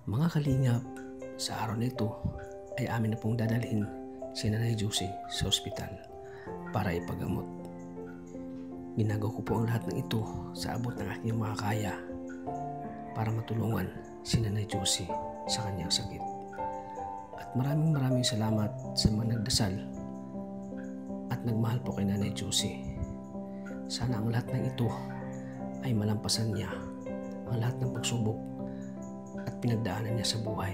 Mga kalingap, sa araw na ito ay amin na pong dadalhin si Nanay Josie sa ospital para ipagamot. Ginagawa ko po ang lahat ng ito sa abot ng aking makakaya para matulungan si Nanay Josie sa kanyang sakit. At maraming salamat sa mga nagdasal at nagmahal po kay Nanay Josie. Sana ang lahat ng ito ay malampasan niya ang lahat ng pagsubok at pinagdaanan niya sa buhay,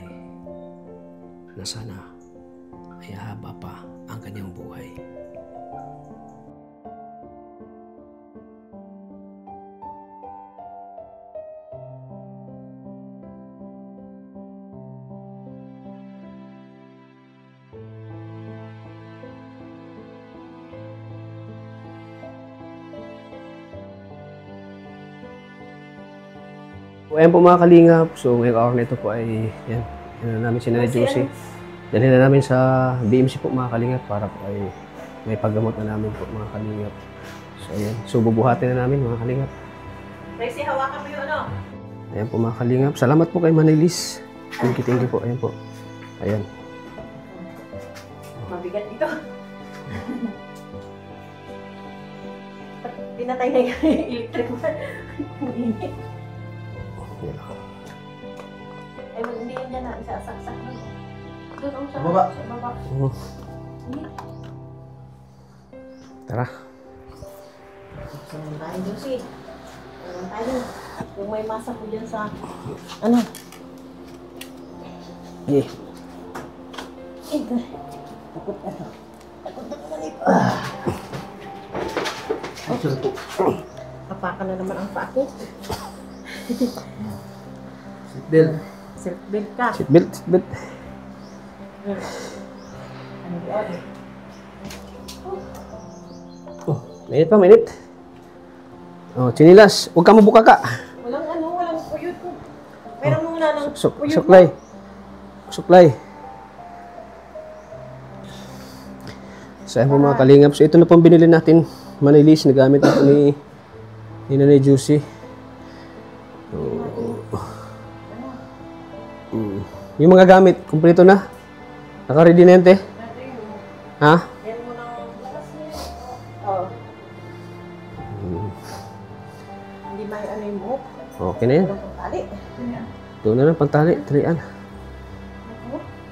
na sana ay haba pa ang kanyang buhay. Ayan po mga kalingap, so ngayong araw na ito po ay yan na namin si Nanay Josie. Dalhin na namin sa BMC po mga kalingap para po ay may paggamot na namin po mga kalingap. So ayan, so bubuhatin na namin mga kalingap. Tracy, hawakan mo yun, ano? Ayan po mga kalingap, salamat po kay Manay Liz. Thank you po, ayan po. Ayan. Mabigat dito. Pinatay na yung electric fan. Ay, hindi yun dyan na. Isasaksak na. Doon ang sa baba. Sa baba. Tara. Saan tayo, Josie? Saan tayo? Kung may masa po dyan sa... Ano? Eh. Takot na. Takot na naman ito. Kapakan na naman ang paa ko. Seatbelt. Seatbelt ka. Seatbelt. Ano yun? Oh, mainit pa, mainit. Oh, chinilas. Huwag ka mabuka ka. Walang puyot ko. Meron muna ng puyot Suklay. Suklay. So, ayan po mga kalingap. So, ito na pong binili natin. Manay Liz, nagamit ito ni Nanay Josie. Yung mga gamit, kumpleto na. Naka-ready na yan, te. Ha? Meron mo ng bukas niya. Oo. Hindi may ano yung buhok. Okay na yan. Walang pantali. Doon na lang, pantali. Trian.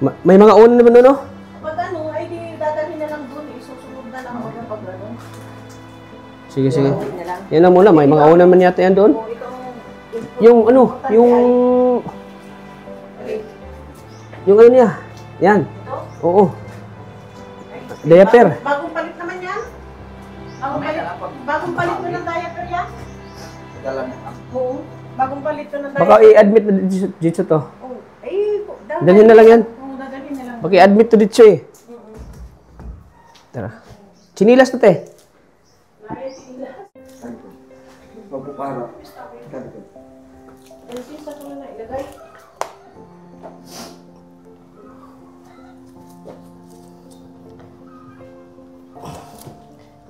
May mga unan naman doon, no? Pag ano, ay di dadalhin na lang doon. Isusunod na lang ako pag ano. Sige. Dadalhin na lang. Yan lang muna. May mga unan man yata yan doon. Kung itong Yung ano, yung ano niya. Yan. ito? Oo. Diaper. Bagong palit naman yan? Bagong palit mo ng diaper yan? Oo. Bagong palit mo ng diaper. Baka i-admit na dito to. Oo. Ay, Dalhin na lang yan. Oo, dadalhin na lang. Baka i-admit to dito eh. Tara. Chinilas na, te. Mapupara. Ay, sisa ko na ilagay.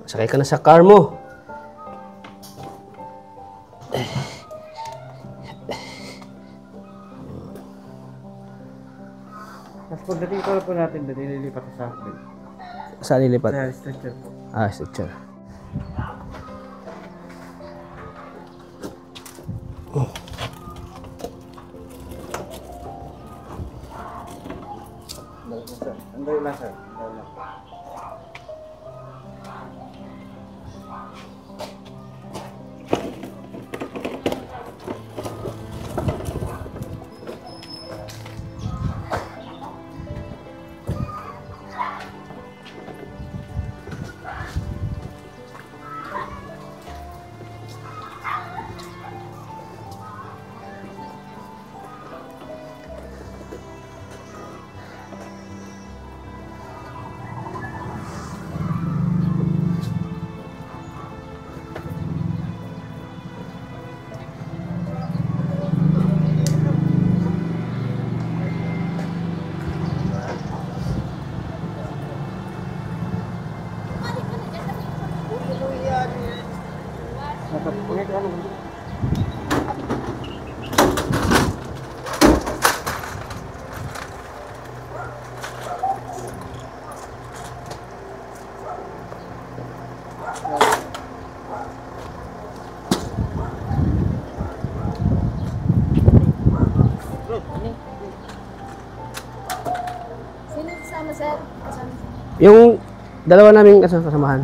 Sakay ka na sa car mo. Tapos pagdating ko po natin, nililipat sa akin. Saan lilipat? Sa stretcher po. Ah, stretcher. Anday lang, sir. Yung dalawa naming kasamahan.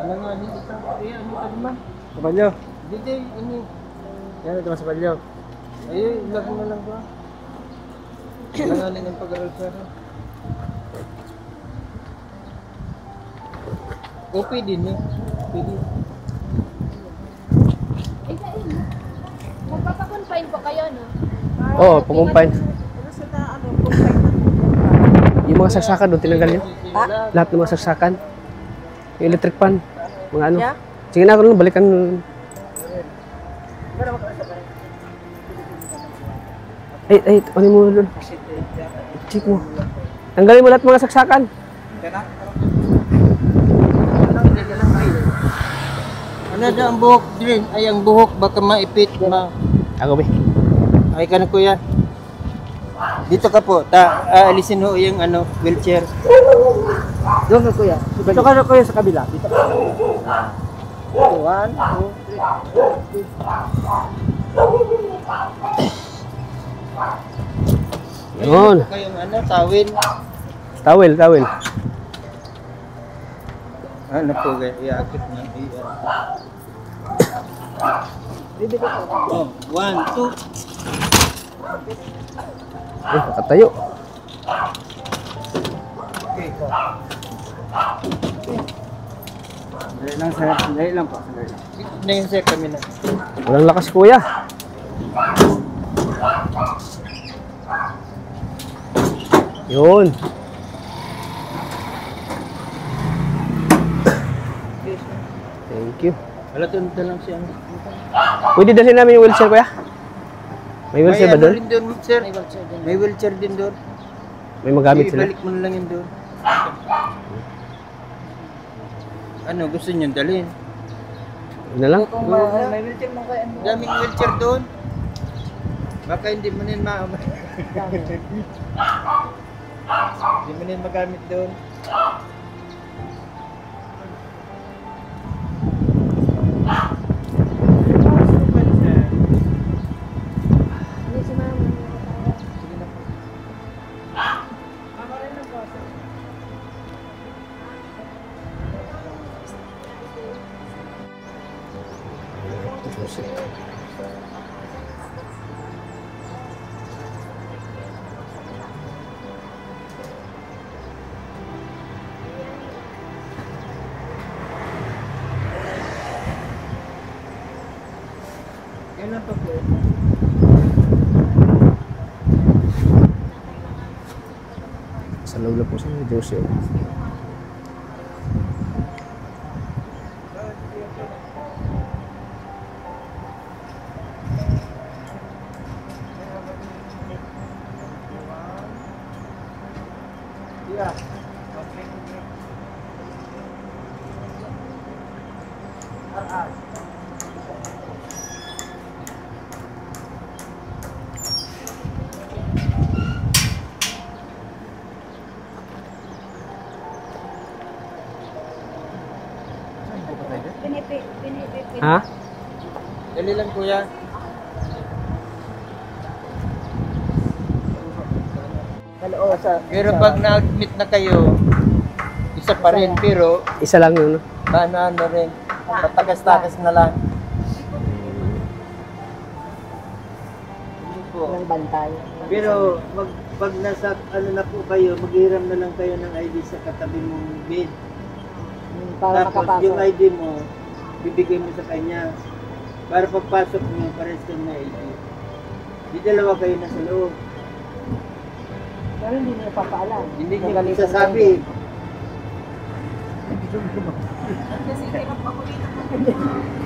Ano nga, ano ito? Ano ka naman? Sa balyo? Hindi, ano? Yan, ito sa balyo. Ay, ilag mo na lang ba? Langanin ng pag-aral sa akin. Okay din eh. Pwede. Magpapakonfine po kayo, no? Oo, pukumpain. Ano sa na, ano, confine na. Yung mga saksakan doon, tinanggal niyo. Lahat ng mga saksakan. Yung electric fan. Mga ano. Yeah? Sige na ako nun, balikan. Ay, ano mo doon? Check mo. Tanggalin mo lahat mga saksakan. Ano na ang buhok din? Ay, ang buhok baka maipit. Ako, be. Ay ka na kuya. Dito ka po. Alisin ho yung ano, wheelchair. Doon ka kuya. Dito ka na kuya sa kabila. Dito ka. 1, 2, 3. Yun. Kayong ano, tawil. Tawel. Ano po kaya? Iakit na. Oh, 1, 2. Nakatayo. Okay, go. Sandali lang po. Dito na yun sir, kami na. Walang lakas, kuya. Yun. Thank you. Wala doon lang siya. Pwede dalhin namin yung wheelchair, kuya? May wheelchair ba ano doon? rin doon, sir. May wheelchair din doon. May magamit sila. Ibalik mo na lang yun doon. Ano, gusto niyo dalhin? Yun na lang. May wheelchair mo kayo. Daming wheelchair doon. Baka hindi mo rin hindi mo rin magamit doon. Hindi si mama. Sige na po. Kailan pa po? Sa loob na po sa Jose. Yeah. Ha? Dali lang kuya. Pero pag na-admit na kayo, isa pa rin, pero Isa lang yun. No? ano rin, patagas-tagas na lang. Hindi po. Walang bantay. Pero pag nasa ano na po kayo, maghiram na lang kayo ng ID sa katabi mong bed. Para Tapos makapasok. yung ID mo, bibigay mo sa kanya. Para pagpasok mo, pares kayo na ID. Di dalawa kayo nasa loob. Pero hindi nyo papaalam. Hindi nyo Gagalitan sasabi.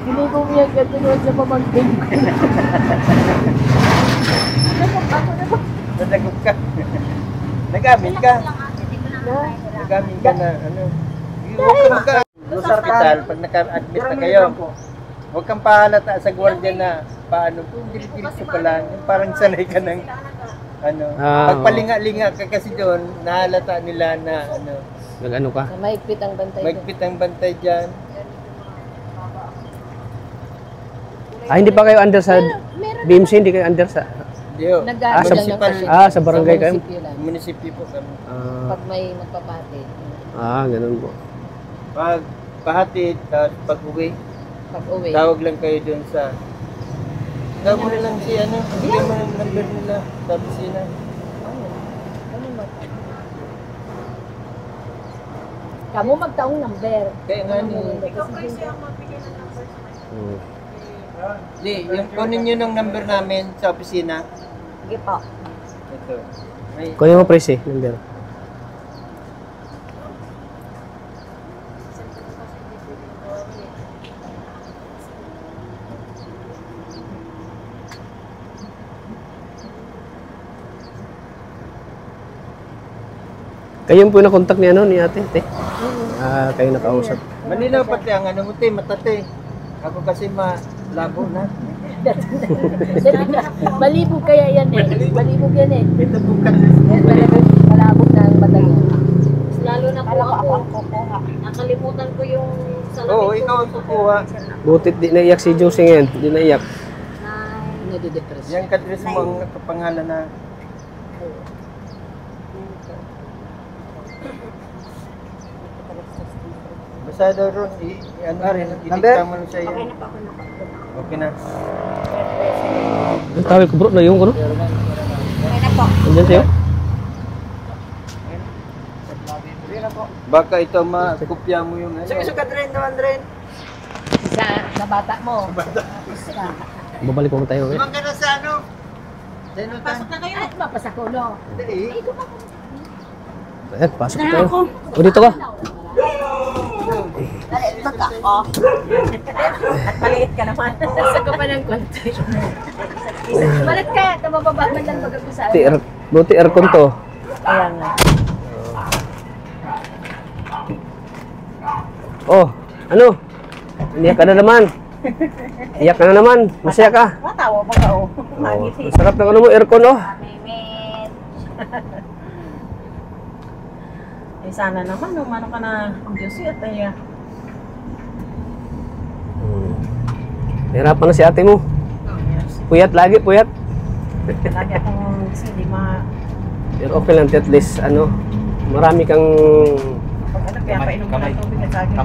Hindi ko umiyak ka tunod sa pamangkin. Natagop ka. Nagamit ka. Nagamit ka na ano. Huwag ka magka. Sa hospital, pag naka-admit na kayo, huwag kang pahalata sa gwardiya na paano, kung dilit-dilit pa lang, yung parang sanay ka ng ano. Pagpalinga-linga ka kasi doon, nahalata nila na ano, Nag-ano ka? Mahigpit ang bantay. magpit ang bantay dyan. Ah, hindi pa kayo under sa BMC? Hindi kayo under sa Yo. Nag-ano sa- lang ng pasyente. sa barangay kayo? munisipyo lang. Munisipyo po kami. Pag may magpapatid. Ganun po. Pag pahatid, tapos pag uwi, Pag uwi. tawag lang kayo dun sa... Tawag mo na lang si ano, bigyan mo ng number nila sa opisina. Ano ba? Kamu magtaong number. Kaya nga ni... Di, yung kunin nyo ng number namin sa opisina. Sige po. Ito. May... Kunin mo presi, number. Kayo po na contact ni ano ni ate, te. Kayo nakausap. Malinaw pati ang ano mo, te, matate. Ako kasi malabo na. Malibog kaya yan eh. Malibog yan eh. Ito po kasi. Talagang malabog na ang mata niya. Lalo na po ako. Nakalimutan ko yung salamin Oo, ko. ikaw ang kukuha. Butit di naiyak si Josie ngayon, di naiyak. Nadidepress. Yan kadres mo ang kapangalan na... Basta daw ron, ano rin, idikta mo lang siya Okay yan. na po ako nakapagod. Okay na. Ang tawag ko bro, na yung ano? Okay na po. Andiyan sa'yo? Baka ito makopya mo yung ano. Sa bata mo. Babalik po tayo. Limang ka na sa ano? Sa inutan. Pasok na kayo. At mapasakulo. Hindi. Ayan, pasok tayo. O dito ka. Baka, oh. At maliit ka naman. Sa ka pa ng konti. Balat ka. Tumababa man lang baga ko sa Buti aircon to. Ayan nga. Oh, ano? Iyak ka na naman. Iyak ka na naman. Masaya ka. Matawa ba ka, oh? Oh, ang sarap ng ano mo, aircon oh. Mimit. Eh, sana naman, umano ka na Josie at ay, Hirapan na si ate mo. Puyat lagi, puyat. lagi akong hindi Pero okay lang, at least ano, marami kang pag ano, kaya painom ko ng tubig at lagi ka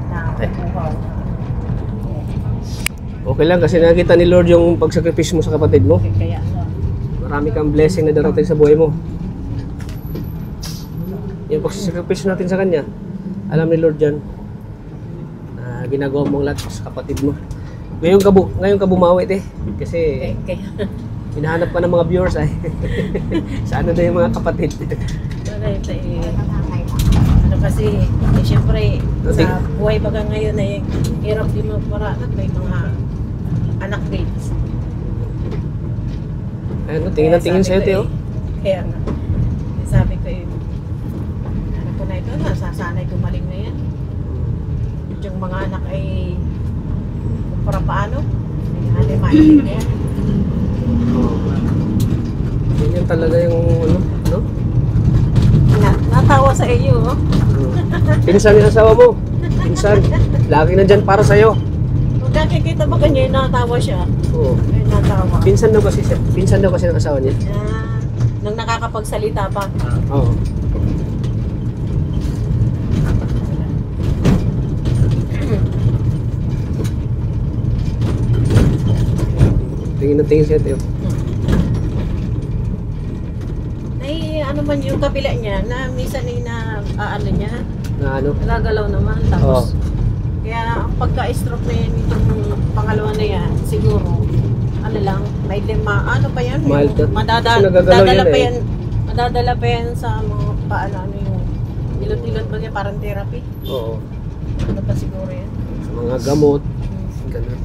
na buhaw. okay lang kasi nakita ni Lord yung pagsakripisyo mo sa kapatid mo. Kaya ano, Marami kang blessing na darating sa buhay mo. Yung pagsakripisyo natin sa kanya, alam ni Lord yan, na ginagawa mong lahat sa kapatid mo. Ngayon ka bumawi eh. Kasi kaya hinahanap ka ng mga viewers ay. Sa ano na yung mga kapatid. ano kasi, syempre, sa buhay baga ngayon ay hirap din magparanat, may mga anak din. Ayun, tingin sa'yo, Teo. Kaya nga, sabi ko ano ko na ito, nasasanay gumaling na yan. Yung mga anak ay kung para paano, ay mahilig na yan. Yan talaga yung ano? Natawa sa iyo, oh. Pinsan yung asawa mo. Pinsan. Lagi na dyan para sa'yo. Kung nakikita ba kanya, natawa siya. Oo. Ay, natawa. Pinsan daw kasi ng asawa niya. Nang nakakapagsalita pa. Oo. Tingin na tingin siya, Teo. Ay, ano man yung kabila niya, na minsan ay ano niya, Na ano? nagagalaw naman. Tapos, kaya ang pagka-stroke na yan, itong pangalawa na yan, siguro, ano lang, may lima, ano pa yan? Mild na. Madadala, Kasi nagagalaw madadala yan pa eh. yan, madadala pa yan sa mga paano, ano yung, ilot-ilot ba yan, parang therapy? Oo. Ano pa siguro yan? Sa mga gamot. Ganun.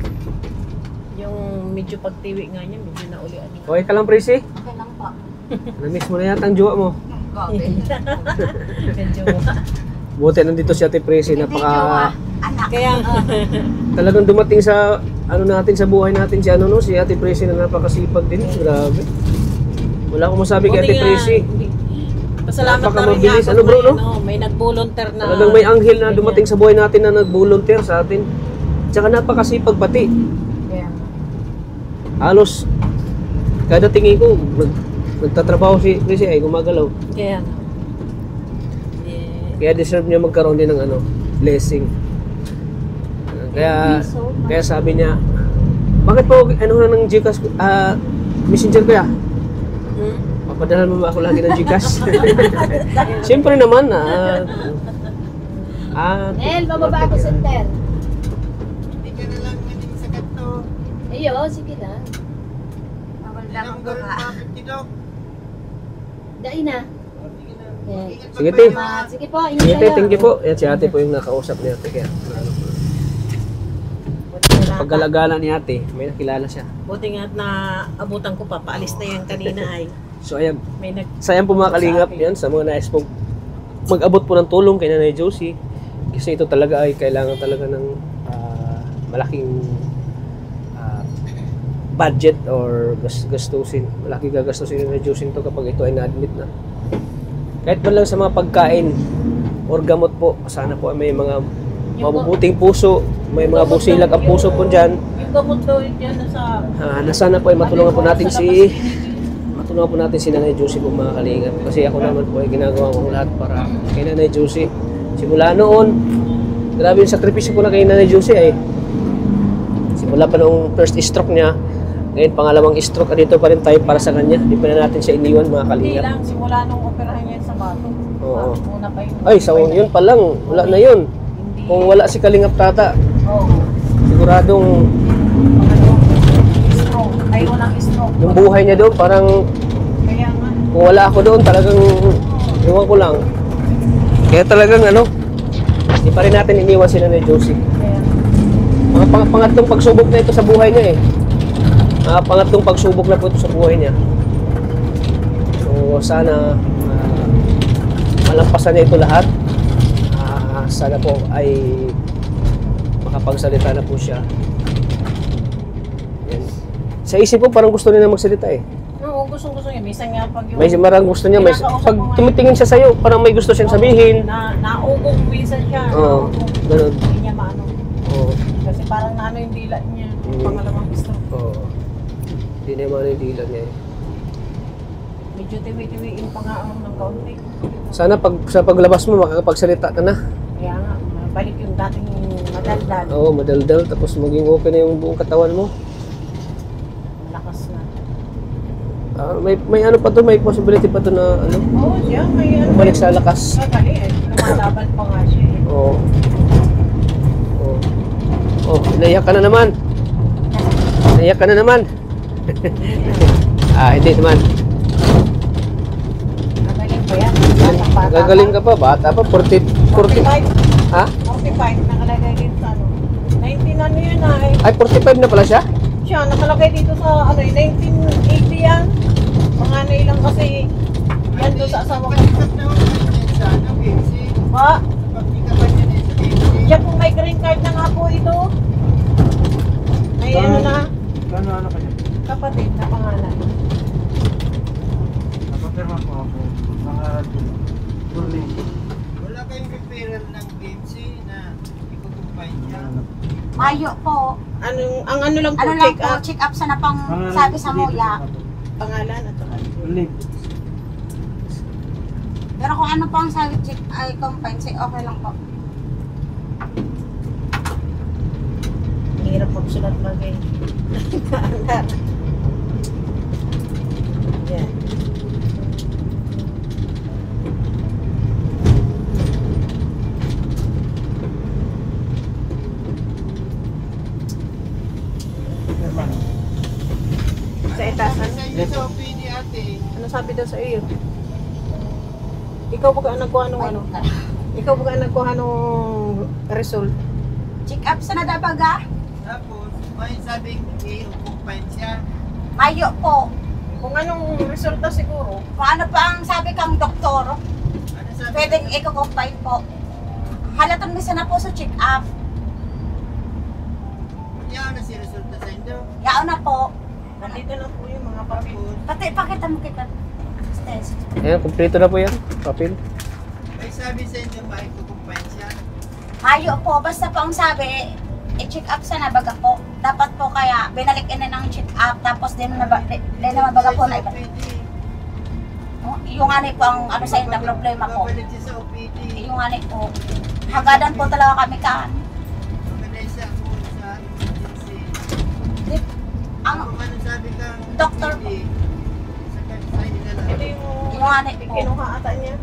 Yung medyo pagtiwi nga niya, medyo naulian niya. Okay ka lang, Prissy? Okay lang po. Na-miss mo na yata ang jowa mo. Medyo, Buti nandito si Ate Prissy. kaya, Talagang dumating sa ano natin sa buhay natin si ano no, si Ate Prissy na napakasipag din. Grabe. Wala akong masabi kay Ate Prissy. pasalamat na rin Napakamabilis. niya Ano, bro, no? may nag-volunteer na. Talagang may anghel na dumating sa buhay natin na nag-volunteer sa atin. Tsaka napakasipag pati. Kaya, Halos Kada tingin ko, nagtatrabaho si Chrissy ay gumagalaw. Kaya nga. Eh, Kaya deserve niya magkaroon din ng blessing. Kaya sabi niya, bakit po ano na ng Gcash, messenger ko ya? Papadala mo ba ako lagi ng Gcash? Siyempre naman, Nel, bababa ako sa ter. Hindi ka na lang naging sa kanto. Iyo, sige lang. Ilang gano'n mga 50 Dok? Dahil na. Sige na. Yeah. Ingat Sige, pa te. kayo. Sige po, ingat Ate, kayo. thank you po. Yan si ate po yung nakausap ni ate. Kaya, paggalagala ni ate, may nakilala siya. buti nga at naabutan ko pa. Paalis na yan kanina ay. So ayan, May sayang po mga kalingap yan sa mga nais pong mag-abot po ng tulong kay Nanay Josie. Kasi ito talaga ay kailangan talaga ng malaking budget or gastusin. Malaki gagastusin ni Nanay Josie ito kapag ito ay na-admit na. Kahit man lang sa mga pagkain or gamot po, sana po ay may mga mabubuting puso, may mga busilag ang puso po dyan. Yung gamot daw yan nasa... Na sana po ay matulungan po natin si Nanay Josie po mga kalingap. Kasi ako naman po ay ginagawa ko lahat para kay Nanay Josie. Simula noon, grabe yung sakripisyo ko na kay Nanay Josie ay. Simula pa noong first stroke niya, ngayon pangalawang stroke, dito pa rin tayo para sa kanya. Hindi pa na natin siya iniwan mga Hindi kalingap. lang, simula nung operahan niya sa bato. Oo. Muna pa yun. Ay, sa yun pa lang, wala na yun. Hindi. Kung wala si Kalingap Tata, Oo. siguradong Stroke. Ay, walang stroke. yung buhay niya doon parang Kaya nga. kung wala ako doon talagang iwan ko lang. Kaya talagang hindi pa rin natin iniwan si Nanay Josie. Kaya Mga pangatlong pagsubok na ito sa buhay niya eh. Mga pangatlong pagsubok na po ito sa buhay niya. So sana malampasan niya ito lahat. Sana po ay makapagsalita na po siya. Yan. Sa isip po parang gusto niya na magsalita eh. Oo, gustong-gusto niya. Minsan nga pag yung... May marang gusto niya, pag tumitingin siya sa'yo, parang may gusto siyang sabihin. Naugong minsan siya. Oo, Naugong. ganun. Hindi niya maano. Oo. Kasi parang naano yung dila niya. Pangalawang stroke. Oo. Hindi naman yung dila niya eh. Medyo tiwi-tiwiin pa nga ako ng kaunti. Sana sa paglabas mo, makakapagsalita ka na. Kaya nga, balik yung dating madaldal. Oo, madaldal. Tapos maging okay na yung buong katawan mo. Malakas na. May ano pa to, may possibility pa to na Oo, siya. May ano. bumalik sa lakas. Kali eh. Lumalaban pa nga siya eh. Oo. Oo. Oh, naiyak ka na naman. Naiyak ka na naman. Hindi naman. Nagaling pa yan. Bata-bata Gagaling ka pa, bata pa, 40. 45. Ha? 45. Nakalagay din sa 19 ano yun ay. Ay, 45 na pala siya? Siya, nakalagay dito sa 1980 yan. Mga ilang kasi yan doon sa asawa ko. Pagkat na ako sa Casey. Ha? Pagkita pa niya sa Casey. Siya kung may green card na nga po ito. May ano na, Ano ka niya? kapatid na pangalan. Napapirma ko ako. Mga turning. Wala kayong referral ng Casey na ikukumpay niya. Mayo po. Ang ano lang po, Ano lang check po, up, check up sana pang sabi sa Moya. pangalan at saka. Pero kung ano po ang sabi check ay compensate, okay lang po. Hirap magsulat bagay. Yan. Sa etasan? Sa opinion ni ate. Ano sabi daw sa iyo? Ikaw ba ka nagkuha nung ano? Ikaw ba ka nagkuha nung result? Check up sana dabaga. Tapos, may sabing i-kumpay siya. Mayo po. Kung anong resulta siguro? Kung ano pa ang sabi kang doktor, Ano sabi? pwedeng i-combine po. Halatan mo sana po sa check up. Yan na si resulta sa inyo. Yao na po. Nandito na po yung mga papel. Tapos, Pati pakita mo kita. Test. Ayan, kumpleto na po yan. Papel. may sabi sa inyo may kukumpay siya. Mayo po, basta po ang sabi, i-check up sana baga po. Dapat po kaya binalik na ng check up. tapos din na mabaga po na iba. Yung ani po ang ano sa inyo na problema ko. Yung ani po, hagadan po talaga kami kan. Ang doktor po. Ito Yung ani po. kinuha ata niya.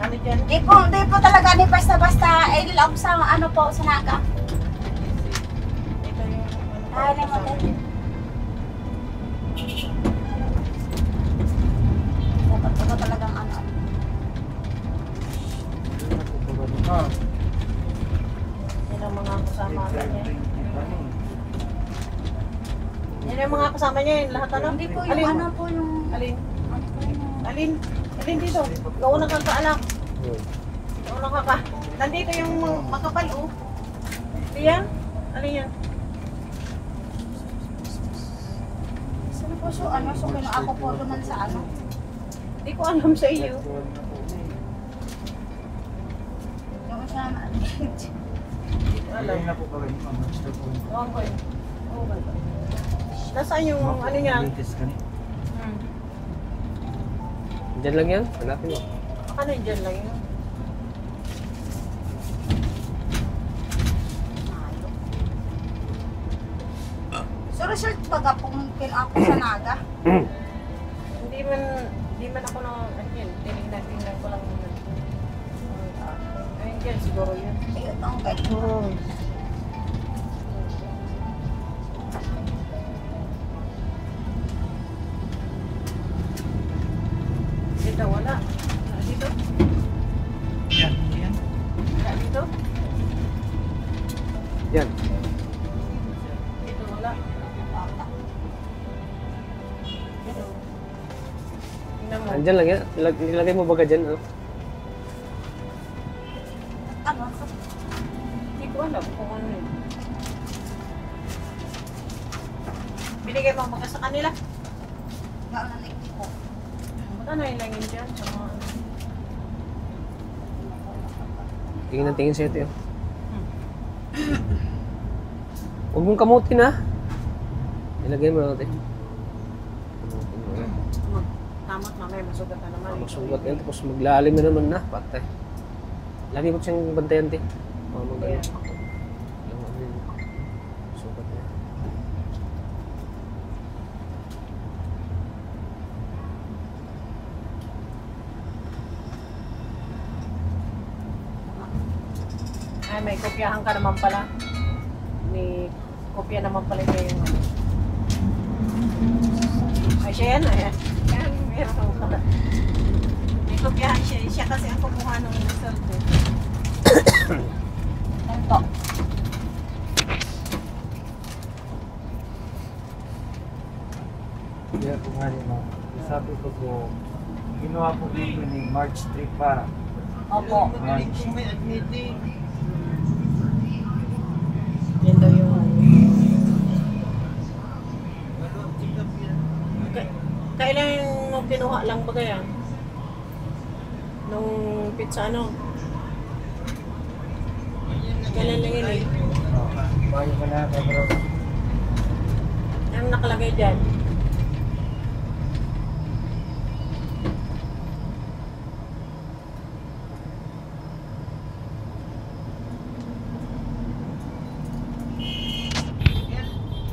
Ano dyan? Di po talaga ni basta-basta ilog sa ano po sa naga. Ito yung Ay, naman din. Dapat po talagang ano. Ah. Yan ang mga kasama niya. Yan ang mga kasama niya, yung lahat ano? Hindi po yung ano po yung... Alin? Ano po yung... Alin dito. Kauna kang kaanak. Kauna ka ka. Nandito yung makapal, oh. Diyan? Alin yan? Sino po so ano? So kung ako po naman sa ano? Hindi ko alam sa iyo. Yung sa ano? Alam. na po kami, ma'am. Okay. Okay. Nasaan yung ano niya? Diyan lang yan. Hanapin mo. Ano yung dyan lang yun? So result baga pong ako sa naga? Hindi man ako na, ano yun, tinignan ko lang muna. Ayun dyan, siguro yun. Ayun, ang gato. Dito, wala. Wala dito? Yan. Wala dito? Yan. Dito, wala. Dito. Tingnan mo. Andyan lang yan. Nilagay mo baga dyan. Oh. Ano? Hindi ko alam kung ano yun. Binigay mo ang baga sa kanila. Naanalig ko. Ano yung langin dyan? Sa mga ano. Tingin na tingin sa'yo, Teo. Huwag mong kamutin, ha? Ilagay mo lang, Teo. Kamutin mo yan. Tamat mamaya, masugat na naman. Masugat yan, tapos maglalim na naman na. Patay. Lagi mo siyang bantayan, Teo. Magaling. Sugat na. Ay, may kopyahan ka naman pala. May kopya naman pala niya yung ano. Ay, siya yan. Ayan. Yan, meron ka pala. May kopyahan siya. Siya kasi ang kumuha ng result. Ito. Kaya po nga rin, ma'am. Sabi ko po, ginawa po dito ni March 3 pa. Opo. March. Yan daw yung... Kailan yung kinuha lang ba kaya? Nung pizza ano? Kailan lang yun eh? Bayo ka na, bro. Anong nakalagay dyan?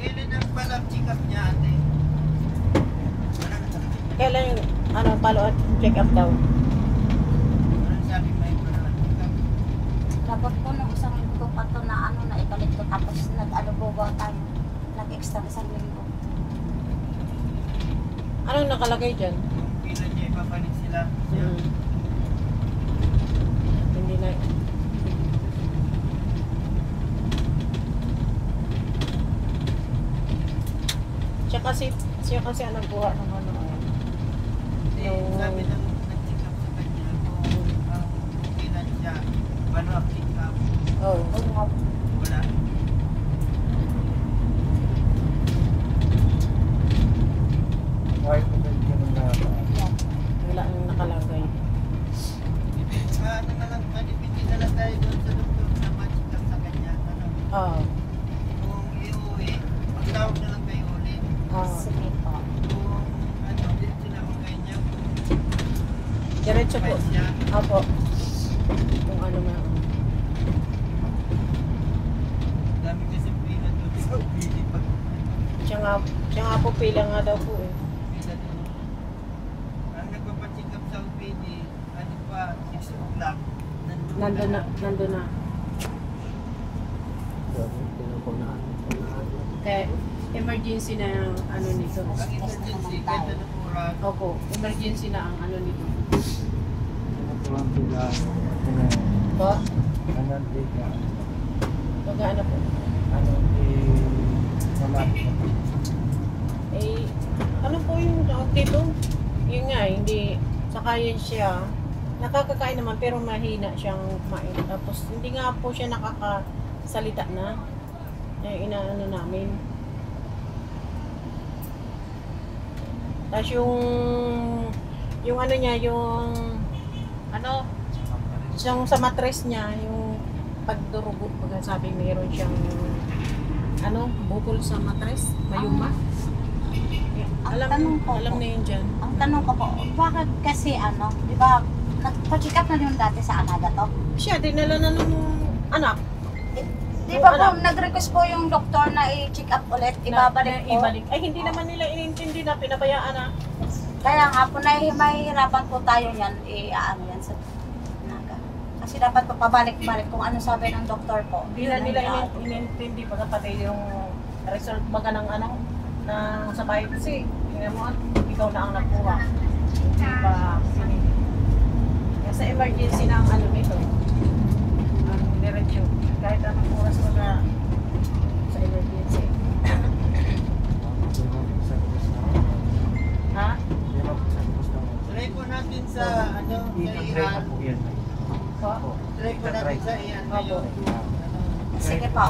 Kailan ang palab check-up niya, ate? Kailan yung ano, follow-up check-up daw? Anong sabi mo yung palab check-up? Dapat po nung isang linggo pa to na ano na ibalik ko tapos nag-alubogo tayo. Nag-extra isang linggo. Anong nakalagay dyan? Kailan niya ipapalit sila? Hindi na. Siya kasi ang nagbuha ng ano. Sabi ng nag-check-up sa kanya kung kailan siya follow-up check-up. Oh. Wala. Why po ba ganun na? Wala nang nakalagay. Ano na lang, depende na lang tayo doon sa doktor na ma-check-up sa kanya. Ano? Oo. Kung iuwi, magtawag na lang kayo ulit. Sige po. Ano, dito na mga inyo. Diretso po. Opo. Kung ano nga. Dami kasi pila doon sa pili pag Siya nga po pila nga daw po eh. pila doon. Ang nagpapacheck up sa OPD, ano pa, 6 o'clock. Nandun na. Kaya emergency na yung ano nito. Ang emergency, kahit anong oras. Opo, emergency na ang ano nito. Po? Pag ano po? Eh, ano po yung tawag dito? Yun nga, hindi, saka yun siya, nakakakain naman pero mahina siyang kumain. Tapos hindi nga po siya nakakasalita na. Yung inaano namin. Tapos yung ano niya, yung ano, yung sa matres niya, yung pagdurugot, pag sabi mayroon siyang ano, bukol sa matres, mayuma. Tanong ko Alam po. na yun dyan. Ang tanong ko po, bakit kasi ano, di ba, nagpa-check up na yun dati sa Anaga to? Siya, dinala na nung anak. Di ba po, Alam. nag-request po yung doktor na i-check up ulit, ibabalik po. Ibalik. Ay, hindi naman nila inintindi na, pinabayaan na. Kaya nga po, mahihirapan po tayo yan, i-ano yan sa Anaga. Kasi dapat po pabalik-balik kung ano sabi ng doktor po. Hindi na nila inintindi pagkapatay yung result baga ng ano, ng sa bahay kasi. Tingnan mo, ikaw na ang nagkuha. Hindi pa sinili. Kaya sa emergency na ang ano nito. Ang diretso. Kahit anong oras baga sa emergency. Ha? Try po natin sa ano, sa Iran. Po? Try po natin sa Iran ngayon. Sige po.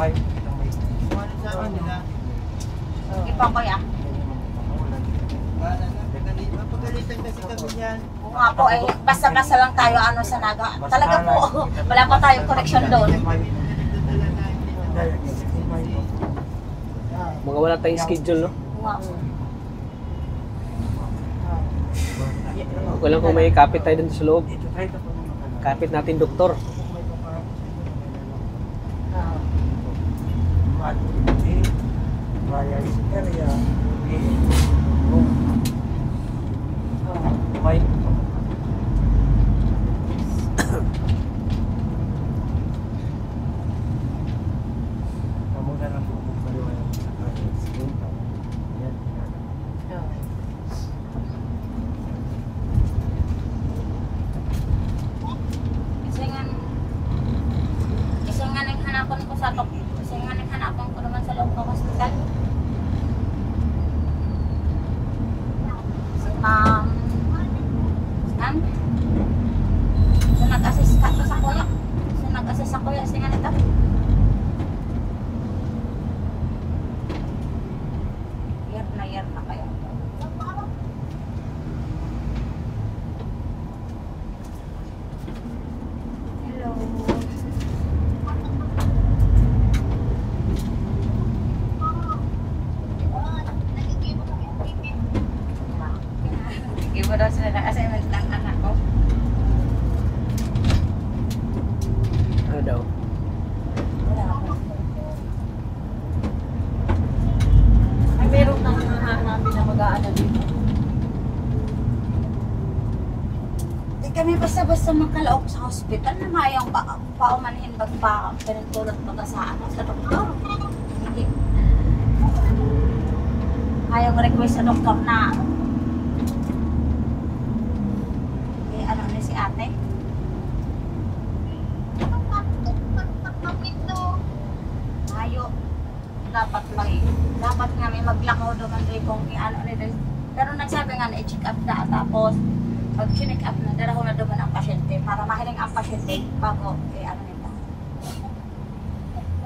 Kung ano sabi nila. Sige po, kuya. Wala na, mapagalitan kasi kami yan. Oo nga po, eh, basta-basta lang tayo ano sa Naga. Talaga po, wala pa tayong connection doon. Mga wala tayong schedule, no? Wow. Okay lang kung may kapit tayo dun sa loob. Kapit natin doktor. Kasi nga naghanapan ko sa kasi nga naghanapan ko naman sa loob ng hospital. Si Ma'am Stan? So nag-assist ka to sa kuya. So nag-assist sa kuya, kasi nga nito. Year na kayo. Hello. Iba daw sila ng assignment ng anak ko. Ano daw? Ay, meron na namin na mag-aano dito. Di kami basta-basta makalaok sa hospital na mayang paumanhin bagpa pinagtulot baga sa ano sa doktor. Hindi. Ayaw request sa doktor na ano ni si ate? Ayo. Dapat nga may maglakaw doon kung i-ano nila. Pero nagsabi nga na i-check up na tapos pag check up na, dala ko na doon ang pasyente para mahiling ang pasyente bago i-ano nila.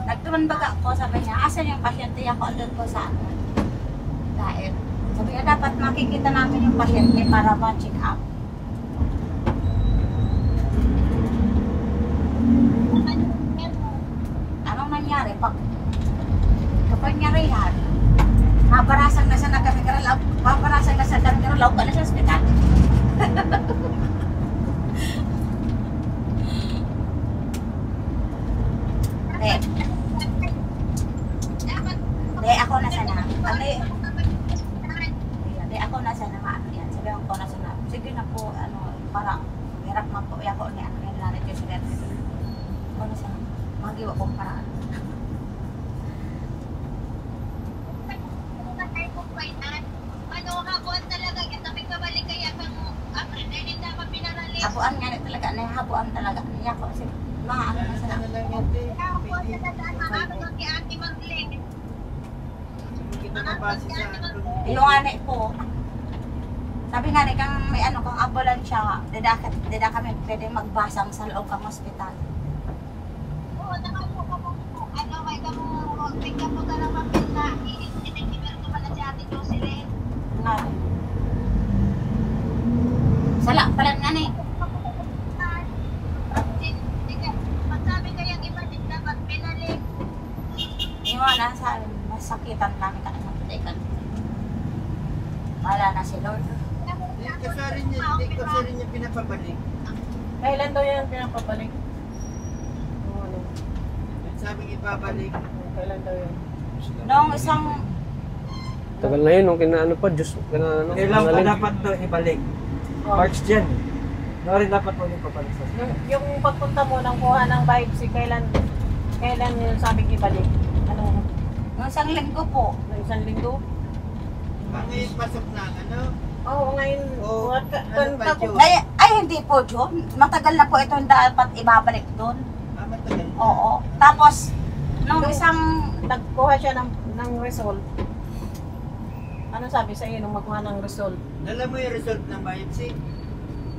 Nagtuman baga ko, sabi niya, asan yung pasyente? Ako andun ko sa ano. Dahil, sabi niya, dapat makikita namin yung pasyente para ma-check up. Anong nangyari? Kapag nangyari yan, nabarasag na siya paparasag na sa dami, pero law ka na sa ospital. Ako na sana. Ako na sana maano yan. Sabi ko na sana. Sige na po, parang hirap man po. Ako ni ano yung lalit yung sila. Ako na sana. Magiwa kong paraan. Habuan nga talaga. Habuan talaga. Ako kasi mga ano na sana. Yung ane po, sabi nga ni kang may ano kang ambulansya, dida kami pwede magbasang sa loob kang ospital. Oo, nakaupo ka mo. May kamo, tingnan mo ka naman na i-deliver ko pala si Ate Jocelyn. Nga. Sala, pala nga ni. Magsabi kayang iba din dapat pinalik. Yung na sa masakitan kami ka sa putikan. Wala na si Lord. Hindi ko rin niya pinapabalik. Kailan daw yan pinapabalik? Sabing ipabalik. Kailan daw yan? Noong isang Tagal na yun, nung kinaano pa, Diyos, kinaano. Kailan pa dapat ito ibalik? March dyan. No rin dapat mo ipabalik sa Yung pagpunta mo ng kuha ng biopsy, kailan yung sabing ibalik? Ano? noong isang linggo po. Ng isang linggo? Ngayon pasok na, ano? Oo, ngayon. Oo, ano pa, Diyos? Ay hindi po, John. Matagal na po ito yung dapat ibabalik doon. Matagal. Oo. Tapos, nung isang Nagkuha siya ng result. Ano sabi sa iyo nung magkuha ng result? Dala mo yung result ng biopsy?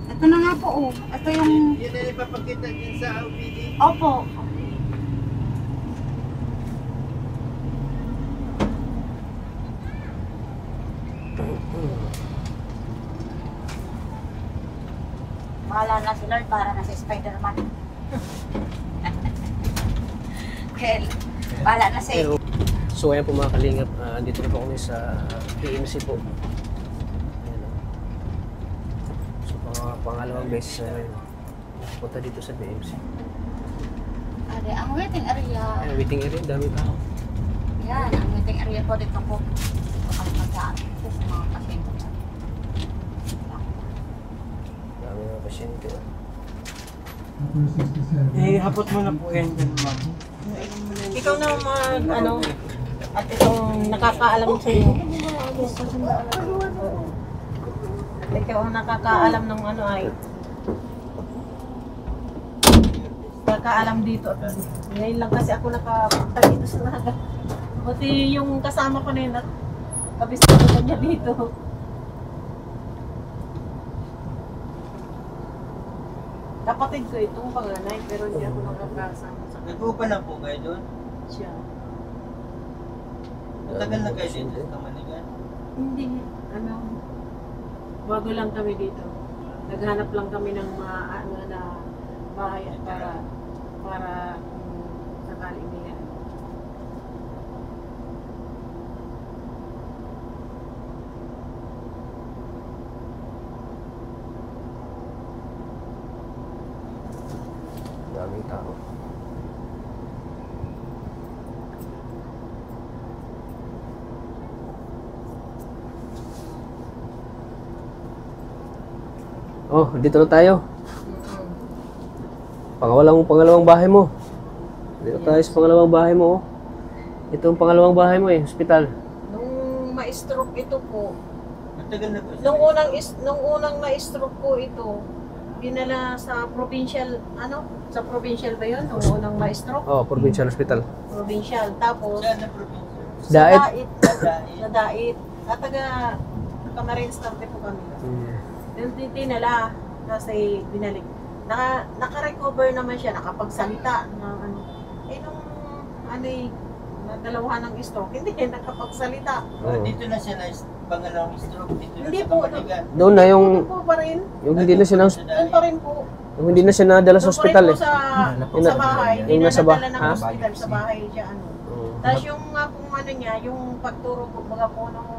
ito na nga po, oh. Ito yung Yun na ipapakita din sa OPD. opo. Bahala na si Lord para na si Spider-Man. Well, bahala na si... So ayan po mga kalingap, andito na po kami sa PMC po. Ayan, so pangalawang beses na rin punta dito sa PMC. Ari, ang waiting area. Ayan, waiting area, dami tao. Yan, ang waiting area po dito po. Dito kami magkaan po sa mga pasyente. Dami mga pasyente. Hapot mo na po yan dyan, ma'am. Ikaw na ano, at itong nakakaalam sa iyo. Ikaw ang nakakaalam ng ano ay nakakaalam dito. Ngayon lang kasi ako nakapunta dito sa Naga. Buti yung kasama ko na yun at kabista ko niya dito. Kapatid ko itong panganay pero hindi ako nakakasama sa Nagpupa lang po kayo doon? siya. Matagal na kayo dito sa Kamanigan? Hindi, ano, bago lang kami dito. Naghanap lang kami ng mga ano na bahay at para sakaling niya. Daming tao. Oh, dito na tayo. Pangalawang bahay mo. Dito tayo sa pangalawang bahay mo. Oh. Ito ang pangalawang bahay mo hospital. Nung ma-stroke ito po, Matagal na po. nung unang na-stroke po ito, dinala sa provincial, sa provincial ba yun? Nung unang ma-stroke? Oh, provincial hospital. Provincial. Tapos, Saan na probinsya? sa Dait. Sa Dait. At taga Camarines Norte po kami. Yung tinala, kasi binalik. Naka-recover naman siya, nakapagsalita na ano. Eh nung nadalawa ng stroke, hindi nakapagsalita. Dito na siya na pangalawang stroke. Dito na Hindi sa po, Kamanigan. Doon na yung Doon po pa rin. hindi na siya Doon pa rin po. yung hindi na siya nadala sa Doon pa rin hospital po sa bahay. Hindi yung na nasa nadala ng ha? hospital sa bahay siya. Tapos yung nga kung ano niya, yung pagturo po, baga po nung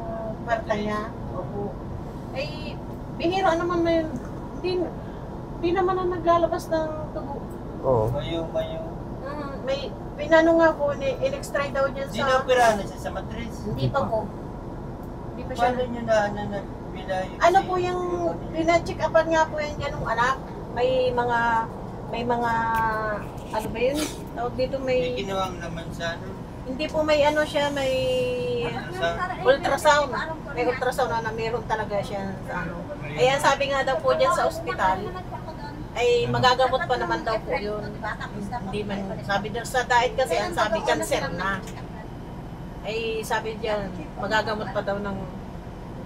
puwerta niya. Opo. Ay, bihira naman may, hindi naman na naglalabas ng tubo. Oo. Mayo. May, pinano nga po, in-extray daw dyan Di sa... na-operahan na siya sa matris. Hindi pa po. Hindi pa siya... Paano nyo na binayos? Ano po yung, pina-check upan nga po yan dyan ng anak. May mga, ano ba yun? Tawag dito May may, ginawang naman sa ano. hindi po may ano siya, may ultrasound. May ultrasound na meron talaga siya sa ano. Ayan, sabi nga daw po dyan sa ospital, ay magagamot pa naman daw po yun. Hindi man, sabi daw sa diet kasi, ang sabi cancer na. Ay sabi diyan, magagamot pa daw ng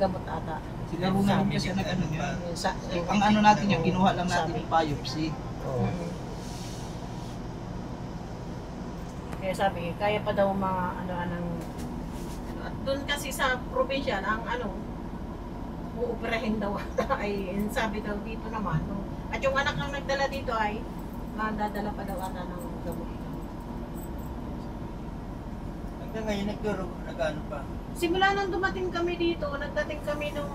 gamot ata. Siguro na rin kasi nag-ano niya. Sa, Ang ano natin yung kinuha lang natin yung biopsy. Oo. Kaya sabi, kaya pa daw mga ano at doon kasi sa probinsya, ang uuperahin daw ay sabi daw dito naman. No? At yung anak lang nagdala dito ay madadala pa daw ata ng gamot. Hanggang ngayon nag-ano pa. Simula nang dumating kami dito, nagdating kami nung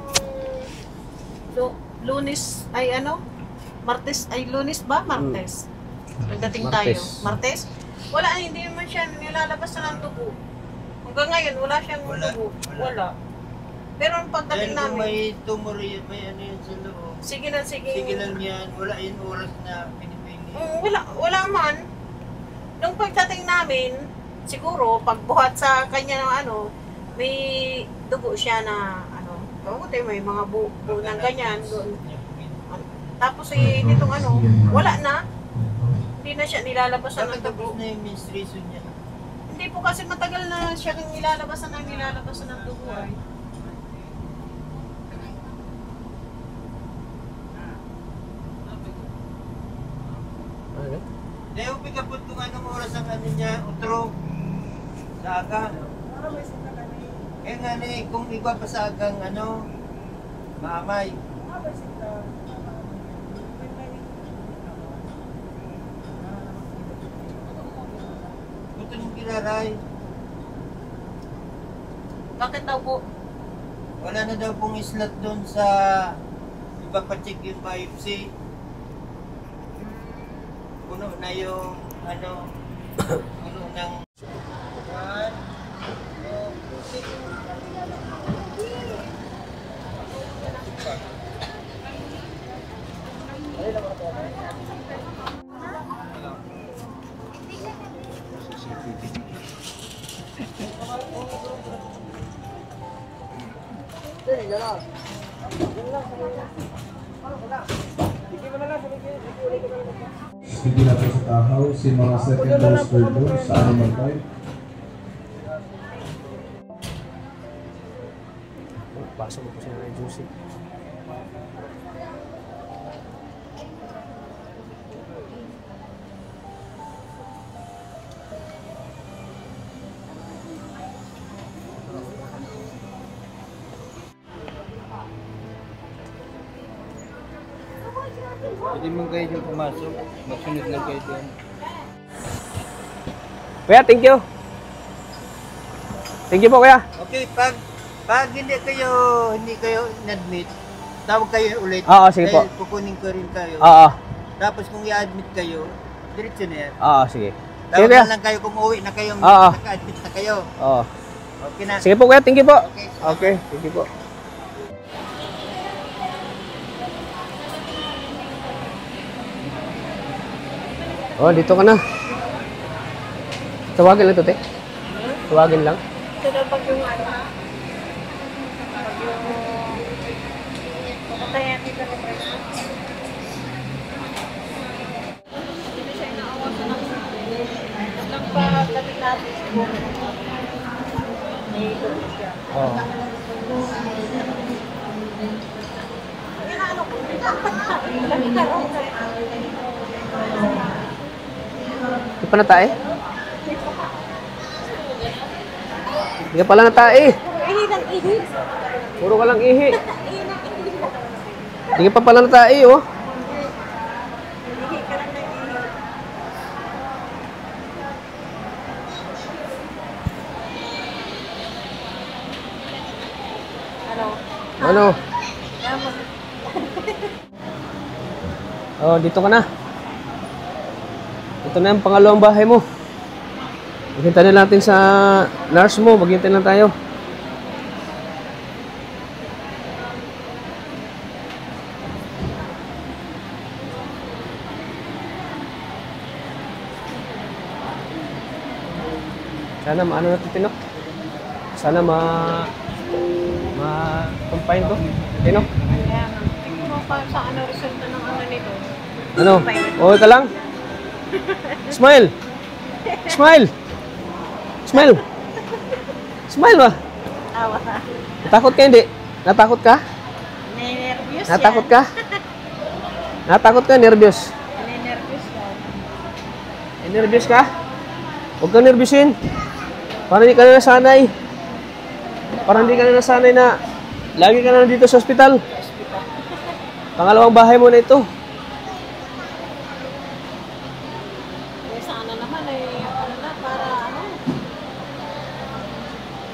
Lunes ay Martes ay Lunes ba? Martes. Nagdating tayo. Martes? Wala, hindi naman siya nilalabas na ng tubo. Hanggang ngayon, wala siyang tubo. Wala. Pero ang pagdating Dahil kung namin, may tumor yan, may ano yan sa loob. sige na, sige. Sige lang yan, wala yung oras na pinipili. Wala man. Nung pagdating namin, siguro, pagbuhat sa kanya ng may dugo siya na may mga buo ng ganyan doon. Tapos nitong wala na. Hindi na siya nilalabasan ng Bakit tapos dugo. na yung menstruation niya? Hindi po kasi matagal na siya nilalabasan ng dugo ay. Ano? Dahil upiga po kung anong oras ang ano niya, utro. Sa aga. Kaya nga kung iba pa sa agang maamay. Buto yung kiraray. Bakit daw po? Wala na daw pong slot doon sa iba pa check yung biopsy. Puno na yung puno ng Hindi natin sa tahaw, si mga second dose third dose sa animal type. Pasok mo po siya ng juicy. pwede mong kayo yung pumasok. Magsunod lang kayo doon. Kuya, thank you. Thank you po, kuya. Okay, pag hindi kayo in-admit, tawag kayo ulit. Oo, sige po. Dahil kukunin ko rin kayo. Oo. Tapos kung i-admit kayo, diretso na yan. Oo, sige. Tawag Sige, kuya. na lang kayo kung uwi na kayo, Oo. naka-admit na kayo. Oo. Okay na. Sige po, kuya. Thank you po. Okay. Okay, thank you po. Oh, dito ka na. Tawagin lang to, te. Tawagin lang. Ito daw pag yung pag yung patayan dito na presyo. Hindi siya inaawasan ng pagdating natin siguro. May ito siya. Oh. Inaano ko? Di pa natae? Di ka pala natae. Ihi ng ihi. Puro ka lang ihi. Ihi ng ihi. Di ka pa pala natae, oh. Ihi ka lang ng ihi. Ano? Ano? Oh, dito ka na. Ito na yung pangalawang bahay mo. Maghintay na natin sa nurse mo. Maghintay lang tayo. Sana maano natin Tino. Sana ma-confine to. Tino. Kaya nga. Tingnan mo pa sa ano resulta ng ano nito. Ano? Okay ka lang? Smile! Smile! Smile! Smile ba? Awa ka. Natakot ka hindi? Natakot ka? Nervous Natakot ka? Natakot ka? Nervyos? Nervous yan. Nervyos ka? Huwag kang nervyosin. Parang hindi ka na nasanay. Parang hindi ka na nasanay na lagi ka na dito sa ospital. Pangalawang bahay mo na ito. Eh, sana naman ay ano na para ano.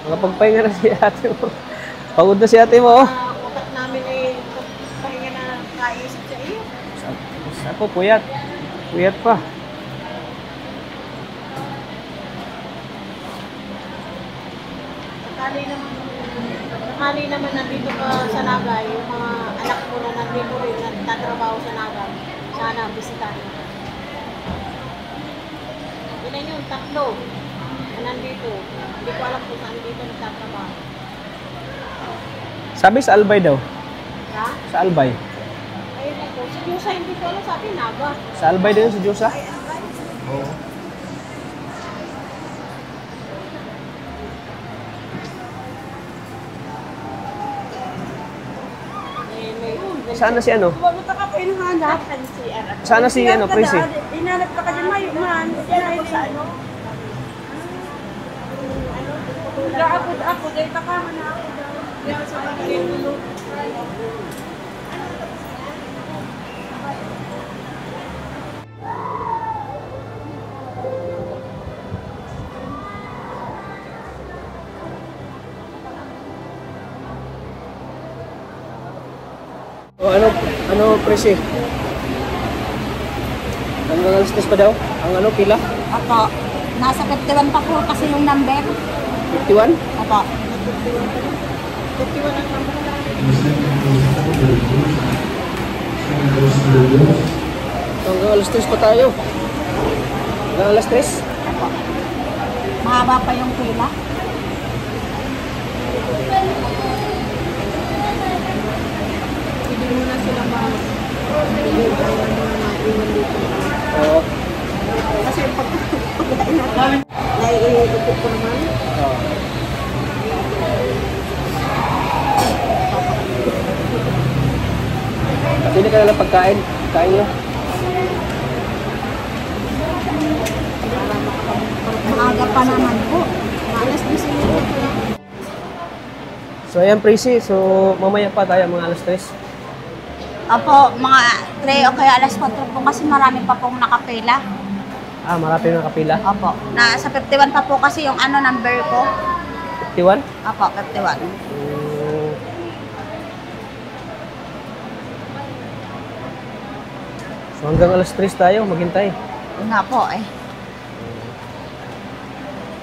Makapagpahinga na si ate mo. Pagod na si ate mo. Oh. Utak namin ay pahinga na kaisip sa iyo. Ako, puyat. Puyat pa. Sakali naman nandito ka sa Naga, yung mga anak mo na nandito rin, nagtatrabaho sa Naga. Sana, bisitahin. Yun yung tatlo na nandito. Hindi ko alam kung saan dito nagtatrabaho. Sabi sa Albay daw. Ha? Sa Albay. Ayun ako. Sa Diyosa, hindi ko alam. Sabi, Naga. Sa Albay din sa Diyosa? Oo. Saan na si ano? Bumunta ka po hinahanap. Saan na si ano, Prissy? Hinanap ka dyan, mayo man. Hinanap sa ano? Nag-aabot ako, dahil takama na ako daw. Dahil sa pagkakulo. O ano Prissy? Hanggang alas 10 pa daw? Ang ano, pila? Ako, nasa 51 pa po kasi yung number. 51? Ako. 51 ang number. Hanggang alas 3 pa tayo. Hanggang alas 3? Ako. Mahaba pa yung pila. Hindi mo na sila Oo. Kasi pag naiikot ko naman. Oo. Pili ka na lang pagkain. Kain nyo. Maaga pa naman po. Alas 10 minutes ko lang. So ayan Prissy, so mamaya pa tayo mga alas 3. Opo, mga 3 o kaya alas 4 po kasi marami pa pong nakapila. Ah, marami na kapila. Opo. Nasa 51 pa po kasi yung ano number ko. 51? Opo, 51. So hanggang alas 3 tayo, maghintay. Yun nga po eh.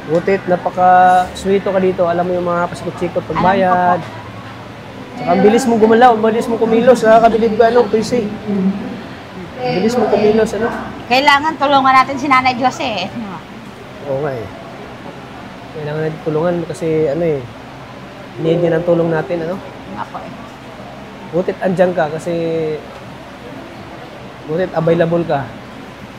Butit, napaka-sweeto ka dito. Alam mo yung mga pasikot-sikot pagbayad. Saka ang bilis mong gumalaw, ang bilis mong kumilos. Nakakabilib ka, ano, Prissy. Ang bilis mong kumilos, ano? Kailangan tulungan natin si Nanay Jose eh. Oo nga eh. Kailangan natin tulungan kasi ano eh, need din ang tulong natin, ano? Yun nga po eh. Butit andyan ka kasi butit available ka.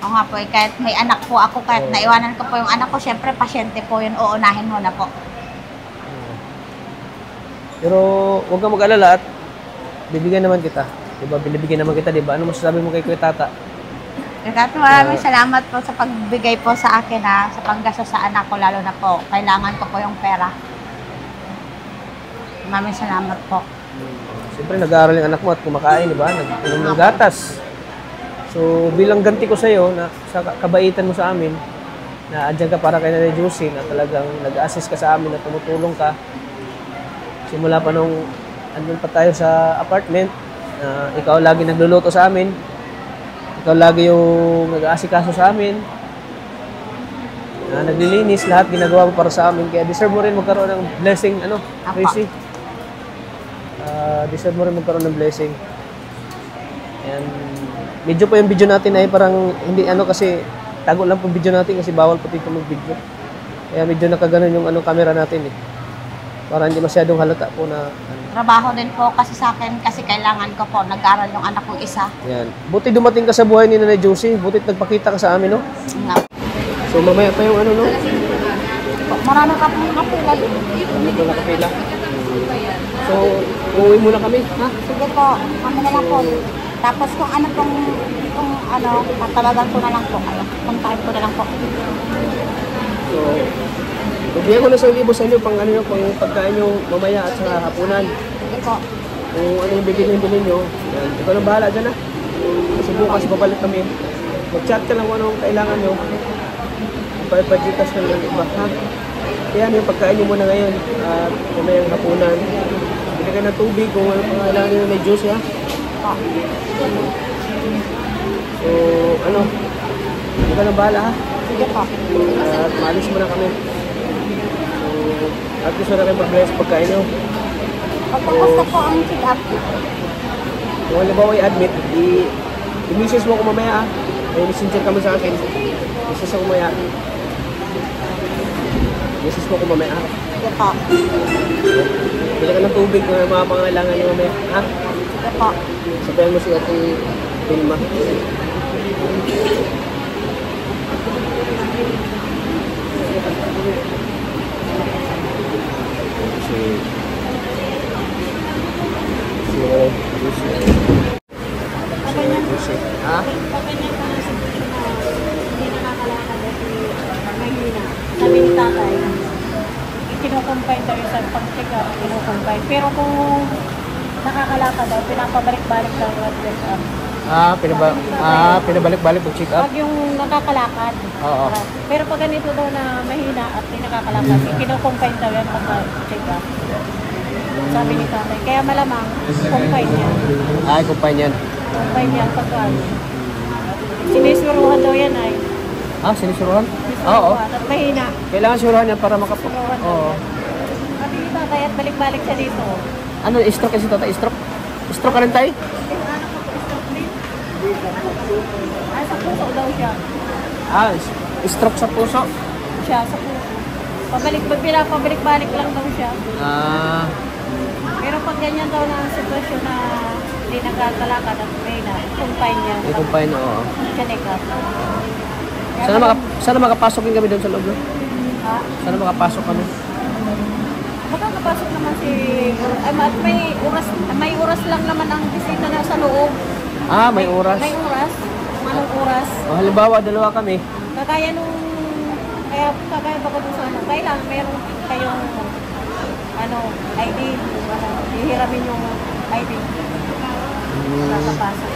Oo nga po eh, kahit may anak po ako, kahit naiwanan ko po yung anak ko, syempre pasyente po yun, uunahin mo na po. Pero huwag kang mag-alala at bibigyan naman kita. Diba? Binibigyan naman kita, diba? Ano masasabi mo kay Kuya Tata? Kahit maraming salamat po sa pagbigay po sa akin ha, sa panggastos sa anak ko, lalo na po, kailangan ko po yung pera. Maraming salamat po. Siyempre nag-aaral yung anak mo at kumakain, diba? Nag-inom ng gatas. So bilang ganti ko sa iyo na sa kabaitan mo sa amin na andyan ka para kay Nanay Josie na talagang nag-assist ka sa amin at tumutulong ka simula pa nung andun pa tayo sa apartment. Ikaw lagi nagluluto sa amin. Ikaw lagi yung nag-aasikaso sa amin. Naglilinis, lahat ginagawa mo para sa amin. Kaya deserve mo rin magkaroon ng blessing, Tracy. Deserve mo rin magkaroon ng blessing. And medyo po yung video natin ay parang hindi kasi tago lang po video natin kasi bawal po dito mag-video. Kaya medyo nakaganon yung camera natin eh. Para hindi masyadong halata po na Trabaho din po kasi sa akin kasi kailangan ko po. Nag-aral yung anak kong isa. Yan. Buti dumating ka sa buhay ni Nanay Josie. Buti nagpakita ka sa amin, no? Nga. So mamaya pa yung no? Marami ka pong kapila. Hindi ko nakapila. So, uuwi muna kami, ha? Sige po, kami na lang po. Tapos kung tatalagan ko na lang po kayo. Puntahin ko na lang po. So, bigyan ko na 1,000 sa inyo pang pang pagkain nyo mamaya at sa hapunan. Sige po. Kung ano yung bibilhin nyo, yan. Ikaw nang bahala dyan, ha? Kasi bukas babalik kami. Mag-chat ka lang kung anong kailangan nyo. Pa-Gcash ka lang iba, ha? Kaya yung pagkain nyo muna ngayon at mamayang hapunan. Bili ka ng tubig kung ano pangailangan nyo na juice, ha? So, ikaw nang bahala, ha? Sige po. At maalis muna kami. So, at gusto na rin mag-bless pagkain nyo. Pagkakasta po ang check-up. Kung halimbawa i-admit, i-message mo ako mamaya, ha? May messenger kami sa akin. Message ako mamaya. Message mo ako mamaya, ha? Sige po. Bili ka ng tubig kung mga pangailangan nyo mamaya, ha? Sige po. Sabayan mo si Ate Vilma. Ha? Hindi nakakalakad at mahina. Sabi ni tatay, kinukumpay daw yung sa pag-check up, kinukumpay. Pero kung nakakalakad daw, pinapabalik-balik daw yung check up. Pinabalik-balik pag check up? Pag yung nakakalakad. Oo. Pero pag ganito daw na mahina at hindi nakakalakad, kinukumpay daw yan pag-check up. Sabi ni tatay. Kaya malamang, kumpay niya. Ay, kumpay niyan. Kumpay niya pag-ano. Sinisuruhan daw yan ay. Sinisuruhan? Oo. At mahina. Kailangan suruhan yan para Suruhan daw. Oo. Sabi ni tatay at balik-balik siya dito. Stroke kasi tatay? Stroke? Stroke ka rin tayo? Sa puso daw siya. Stroke sa puso? Siya, sa puso. Pabalik-balik lang daw siya. Pero pag ganyan daw na sitwasyon na hindi nagkakalakad at may na, kumpay niya. Kumpay na, oo. Check up. Sana makapasok din kami doon sa loob, no? Ha? Sana makapasok kami. Makakapasok naman si... At may oras lang naman ang bisita na sa loob. May oras? May oras. Anong oras? Halimbawa, 2 kami. Kagaya ba ko sa kailangan meron kayong ID, hihiramin yung ID. Nakapasok.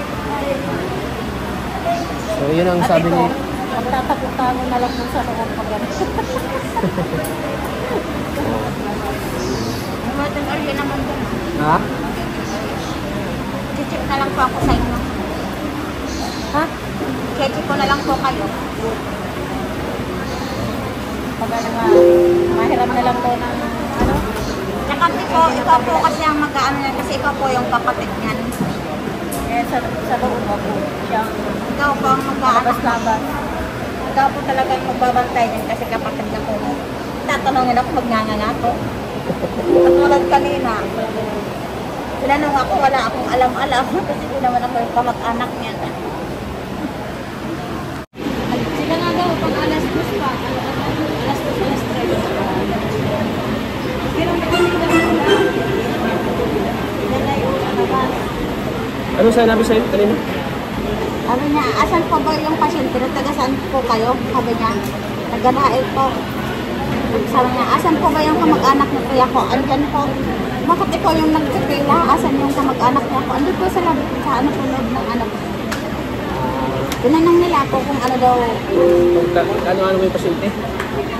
So, yun ang sabi ni... Magtatago-tago na lang sa loob pag gano'n. Umatang area naman doon. Ha? Check na lang po ako sa inyo. Ha? Check ko na lang po kayo. Pag mahiram na lang daw ng Kasi po, ikaw po kasi ang mag-ano niya kasi ikaw po yung kapatid niyan. sa loob ako. Siya. Ikaw po ang mag-ano. Labas. Ikaw po talaga yung magbabantay din kasi kapatid na po. Tatanungin ako, magngananga po. Katulad kanina. Tinanong ako, wala akong alam-alam kasi hindi naman ako yung kamag-anak niya. Sila nga daw, pang alas 2 pa. Alas 2, alas 3. Pero makinig naman sila. Yan na yung Ano sinabi sa'yo kanina? Sabi niya, asan po ba yung pasyente? Taga-saan po kayo? Sabi niya, taga-Nael po. Sabi niya, asan po ba yung kamag-anak na kuya ko? Andyan po. Bakit ikaw yung nagtitila? Asan yung kamag-anak niya ko? Andyan po sa loob ng anak. Tinanong nila ako kung ano daw, Ano yung pasyente?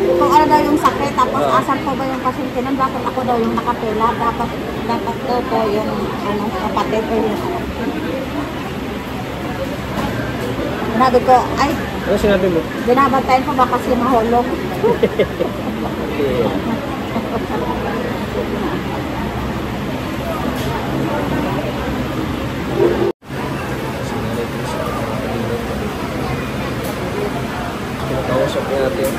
kung ano daw yung sakit, tapos asan po ba yung pasyente nun, bakit ako daw yung nakapila, dapat daw po yung ano, kapatid ko yung Sinabi ko, ay, Ano sinabi mo? binabantayan ko ba kasi mahulog? Okay. Kinakausap niya natin.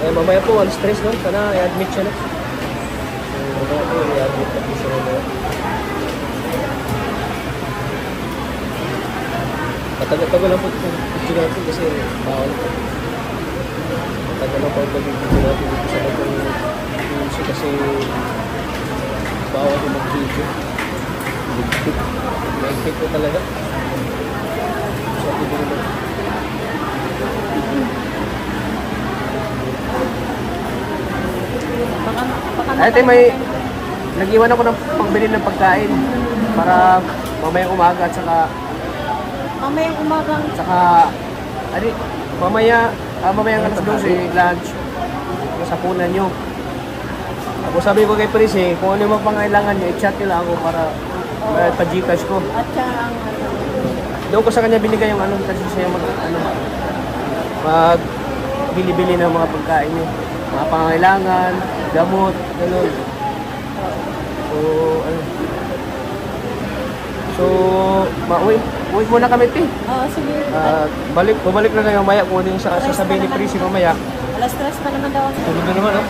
Eh, mamaya po, ang stress nun. Sana i-admit siya na. Mamaya po, i-admit natin siya na. Matagal lang po itong video natin kasi bawal po. Matagal lang po itong video natin dito sa itong video kasi bawal po mag-video. Maigpit po talaga. So, video naman. Ate, may nag-iwan ako ng pagbili ng pagkain para mamayang umaga at saka Mamayang umagang mamayang alas 12 lunch sa punan nyo. Tapos sabi ko kay Pris kung ano yung mga pangailangan nyo, i-chat nila ako para pa-Gcash ko. at siya ang Doon ko sa kanya binigay yung ano kasi siya mag bili-bili ng mga pagkain nyo. Mga pangailangan, gamot, gano'n. So, uwi muna kami, Pi. sige. Babalik na kayo mamaya kung ano yung sasabihin ni Prissy mamaya. Alas 3 pa naman daw. Tulog na naman, oh.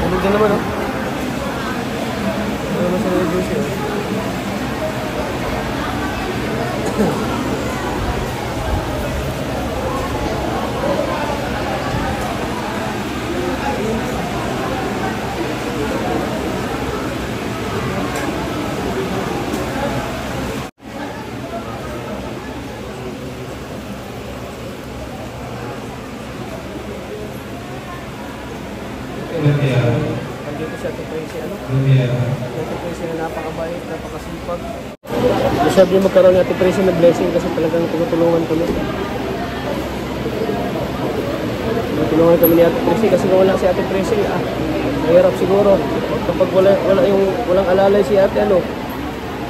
Tulog na naman, oh. Ano naman sa juice, oh. Nandito siya ito Prissy, ano? Ito Prissy na napakabait, napakasipag. Deserve yung magkaroon ni Ate Prissy na blessing kasi talagang tinutulungan kami. Tinutulungan kami ni Ate Prissy kasi kung wala si Ate Prissy, mahirap siguro. Kapag walang alalay si Ate,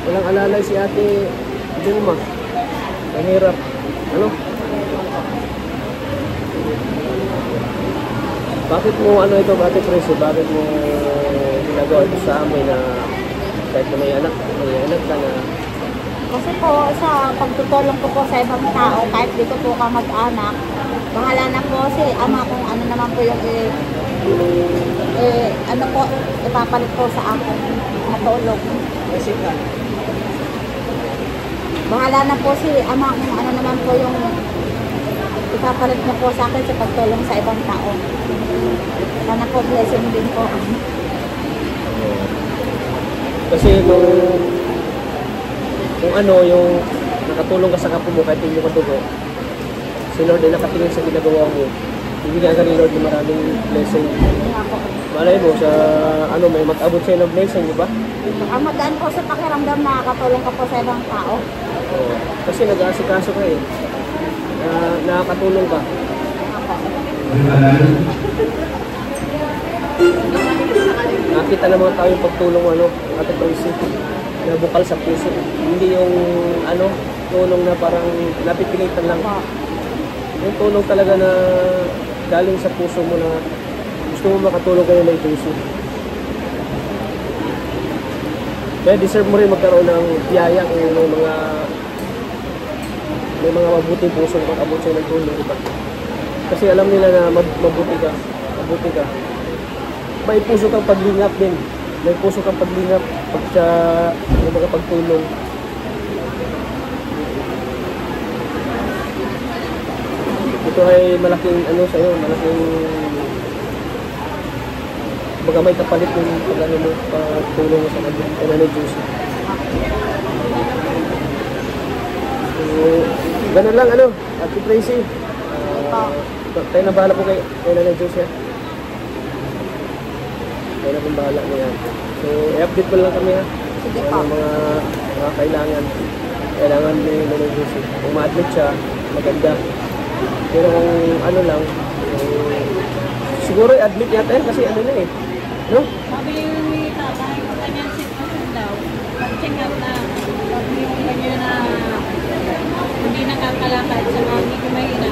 walang alalay si Ate Dilma. Mahirap. Bakit mo ito, Ate Prissy? Bakit mo ginagawa ito sa amin na kahit na may anak ka na Kasi po, sa pagtutulong ko po sa ibang tao, kahit di ko po ka mag-anak, bahala na po si ama kung ano naman po yung ipapalit po sa akin na tulong. Bahala na po si ama kung ano naman po yung ipapalit niya po sa akin sa pagtulong sa ibang tao. Sana po blessing din po. kasi kung ano yung nakatulong ka sa kapwa mo kahit hindi mo kadugo, si Lord ay nakatingin sa ginagawa mo, bibigyan ka ni Lord ng maraming blessing. Malay mo sa may mag-abot sa'yo ng blessing, di ba? Ang magaan po sa pakiramdam na nakatulong ka po sa ibang tao. Kasi nag-aasikaso ka nakakatulong ka. Nakita ng mga tao yung pagtulong Ate Prissy, na bukal sa puso. Hindi yung tulong na parang napipilitan lang. Yung tulong talaga na galing sa puso mo na gusto mo makatulong kayo may puso. Kaya deserve mo rin magkaroon ng biyaya kung may mga mabuting puso na mag-abot sa'yo ng tulong, diba? Kasi alam nila na mabuti ka. May puso kang paglingap din. May puso kang paglingap pag sa mga pagtulong. Ito ay malaking sa'yo, malaking baga may kapalit yung pagtulong mo sa kanya ni Diyos. So, ganun lang Ate Prissy. Tayo na bahala po kay Nanay Diyos yan. Tayo na pong bahala niya. So, i-update mo lang kami ha. Sige mga kailangan. kailangan din na nag-visit. Kung ma-admit siya, maganda. Pero kung ano lang, siguro i-admit yata yan kasi ano na eh. No? Sabi ni tatay, kanyang sitwasyon daw, pag-check up na, pag yung ganyan na hindi nakakalakad sa mga hindi kumahina,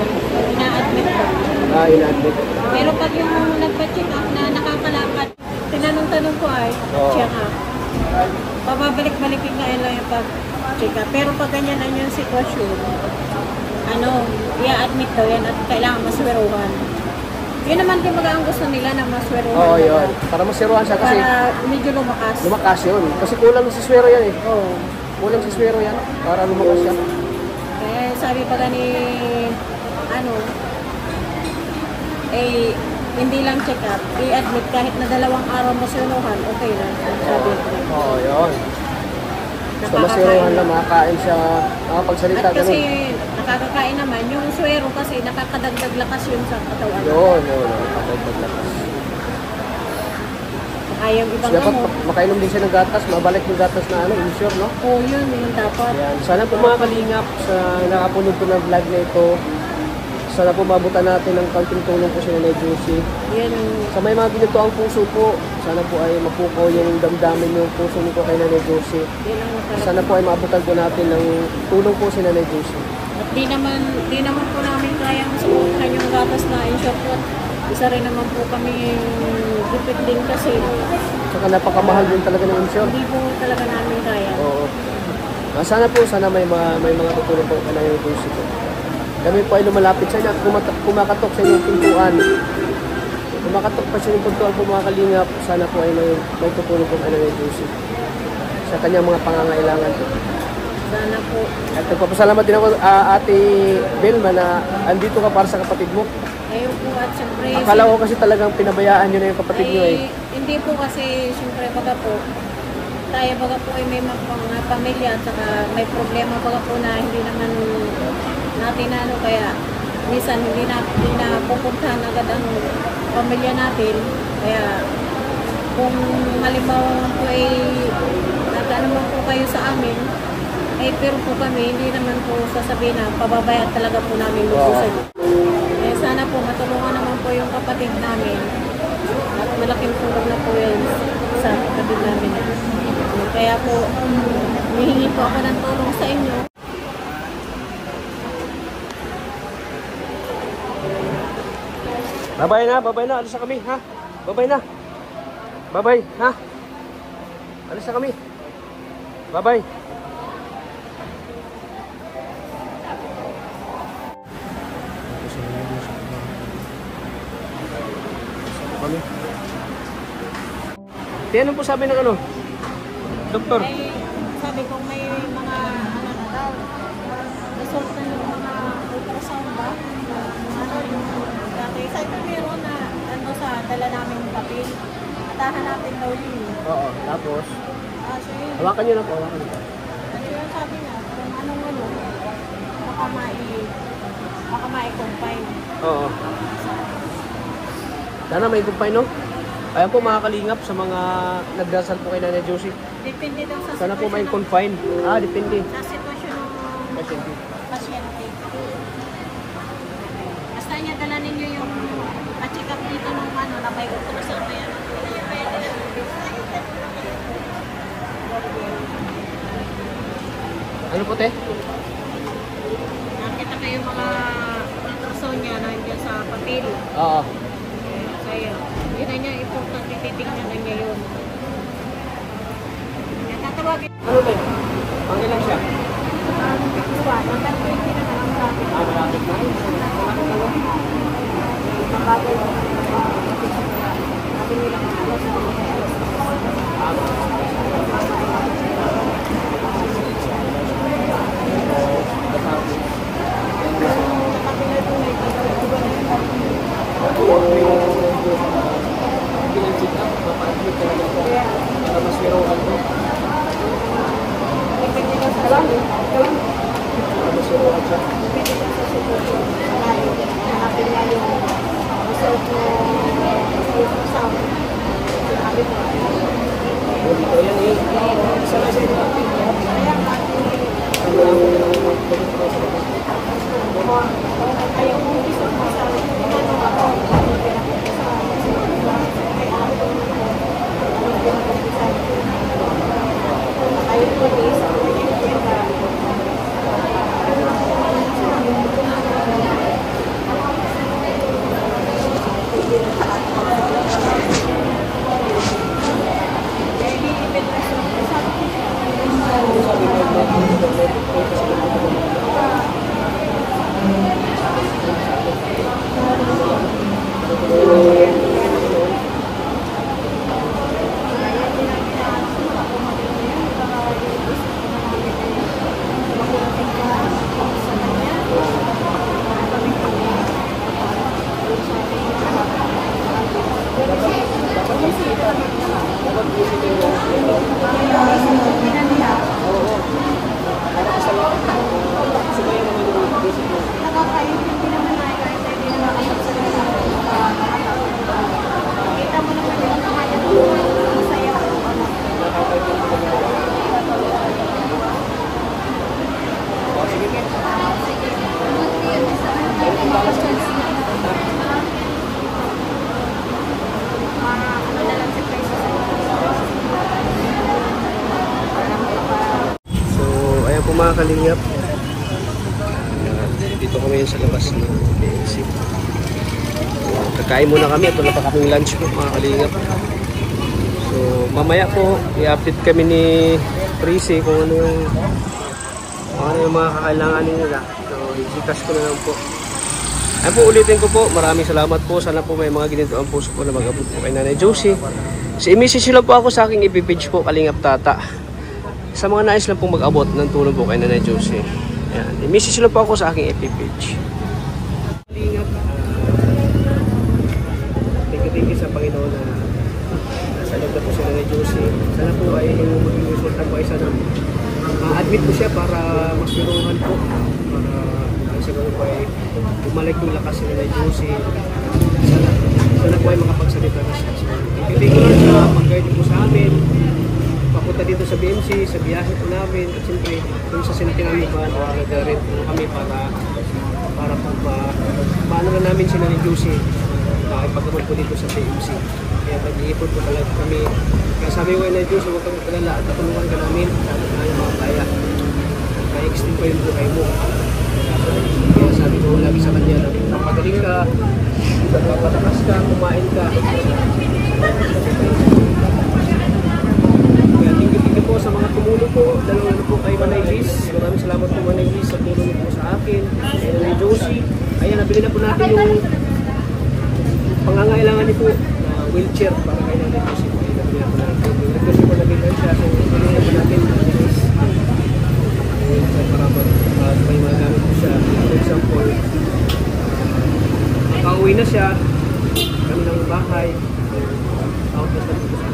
ina-admit ko. Ina-admit. Pero pag yung nagpa-check up na nakakalakad, tinanong-tanong ko ay, check up. Pababalik-balikin na lang yung pag-check up. Pero pag ganyan na yung sitwasyon, i-admit daw yan at kailangan masweruhan. Yun naman din ang gusto nila na masweruhan. Oo, yun. Para masweruhan siya kasi... Para medyo lumakas. Lumakas yun. Kasi kulang sa swero yan eh. Oo. Kulang sa swero yan para lumakas siya. Kaya sabi pa ni hindi lang check up, i-admit kahit na 2 araw masweruhan, okay na. Sabi ko. Oo, yun. Basta masweruhan lang, makakain siya, makapagsalita. At kasi nakakakain naman, yung swero kasi nakakadagdag lakas yun sa katawan. Yun, nakakadagdag lakas. Kaya yung ibang dapat makainom din siya ng gatas, mabalik yung gatas na insure, no? Oo, yun dapat. Yan. Sana po mga kalingap sa nakapunod po ng vlog na ito, sana po mabutan natin ng kalting tulong po sa Nanay Josie. Yan. Sa may mga ginito ang puso po, sana po ay mapukaw yung damdamin yung puso nito kay Nanay Josie. Sana po ay maabutan po natin ng tulong po si Nanay Josie. At di naman po namin kayang subukan yung gatas na insure po. Isa rin naman po kami gupit din kasi. Saka napakamahal din talaga ng insure. Hindi po talaga namin kaya. Oo. Sana po, sana may mga tutulong po kay Nanay Josie po. Kami po ay lumalapit sa inyo at kumakatok sa inyong pintuan. Kumakatok pa sa inyong pintuan po mga kalingap. Sana po ay may tutulong po kay Nanay Josie sa kanyang mga pangangailangan po. Sana po. At nagpapasalamat din ako, Ate Belma, na andito ka para sa kapatid mo. Ayun po at syempre... Akala ko kasi talagang pinabayaan nyo na yung kapatid nyo eh. Hindi po kasi syempre baga po, tayo baga po ay may mga pamilya at saka may problema baga po na hindi naman natin kaya minsan hindi na pupuntahan agad ang pamilya natin. Kaya kung halimbawa po ay nagano po kayo sa amin, pero po kami, hindi naman po sasabihin na pababayaan talaga po namin lubusan. Sana po matulungan naman po yung kapatid namin at malaking tulong na po yan sa kapatid namin. Kaya po, hihingi po ako ng tulong sa inyo. Babay na, alis na kami, ha? Babay na. Babay, ha? Alis na kami. Babay. Kami. Tiyan po sabi ng doktor? Sabi ko may mga na daw. Result na yung mga ultrasound ba? Yung dati. Sabi ko meron na sa dala namin yung papel. Atahan natin daw yun. Oo, tapos? So yun. Hawakan nyo na po, hawakan nyo. Ano yung sabi niya? Kung anong baka mai-confine. Oo. Sana may kumpay, no? Ayan po mga kalingap sa mga nagdasal po kay Nanay Josie. Depende daw sa Sana po may sitwasyon confine. Depende. sa sitwasyon ng pasyente. Basta niya dala ninyo yung pa-check up dito ng na may ultrasound na yan. Ano po, te? Nakita kayo mga ultrasound niya na nandiyan sa papel. Oo. Kaya, yun na niya, important, titignan na niya yun. Tatawagin. Ano, te? Pangilan siya? Hanggang 20 na lang malapit. Malapit na. Mabagay. Sabi nila mga alas. Para mas meron ko. Ayan eh. mga kalingap. Dito kami sa labas ng BNC. Kakain muna kami. Ito na pa kaming lunch po mga kalingap. So mamaya po i-update kami ni Prissy kung ano yung mga kakailanganin nila. So i-cash ko na lang po. Ayun po, ulitin ko po. Maraming salamat po. Sana po may mga ginituan po po na mag-abot po kay Nanay Josie. So i-message lang po ako sa aking ipipage po, Kalingap Tata. Sa mga nais lang po mag-abot ng tulong po kay Nanay Josie. Ayan. I-message lang po ako sa aking ipipage. Kalingap. Thank you sa Panginoon na nasa loob na po si Nanay Josie. Sana po ay yung maging result po ay sana ma-admit po siya para mas miruhan po. Para siguro po ay bumalik yung lakas ni Nanay Josie. Sana po ay makapagsalita na siya. Thank you lang sa pag-guide po sa amin. Papunta dito sa BMC, sa biyahe po namin. At siyempre, kung sa Sentinel ba, nag-red po kami para po paano na namin si Nanay Josie ipagkamot po dito sa BMC. Kaya nag-iipon po talaga kami. Kaya sabi ko kay Nanay Josie, huwag kang magalala at natulungan ka namin. Dapat na yung mga kaya. Kaya extend pa yung buhay mo. Kaya sabi ko lagi sa kanya na pagaling ka, papatakas ka, kumain ka. Kaya tingin po sa mga tumulong po, lalo po kay Manay Liz. Maraming salamat po Manay Liz sa tulong po sa akin. Kay Nanay Josie. Ayan, nabili na po natin yung pangangailangan niyo po na wheelchair para kay Nanay Josie. Ayan, nabili na po natin. Request po nabili siya. So, nabili na po natin para may mga gamit po siya. For example, makauwi na siya kami ng bahay, outlet na po siya.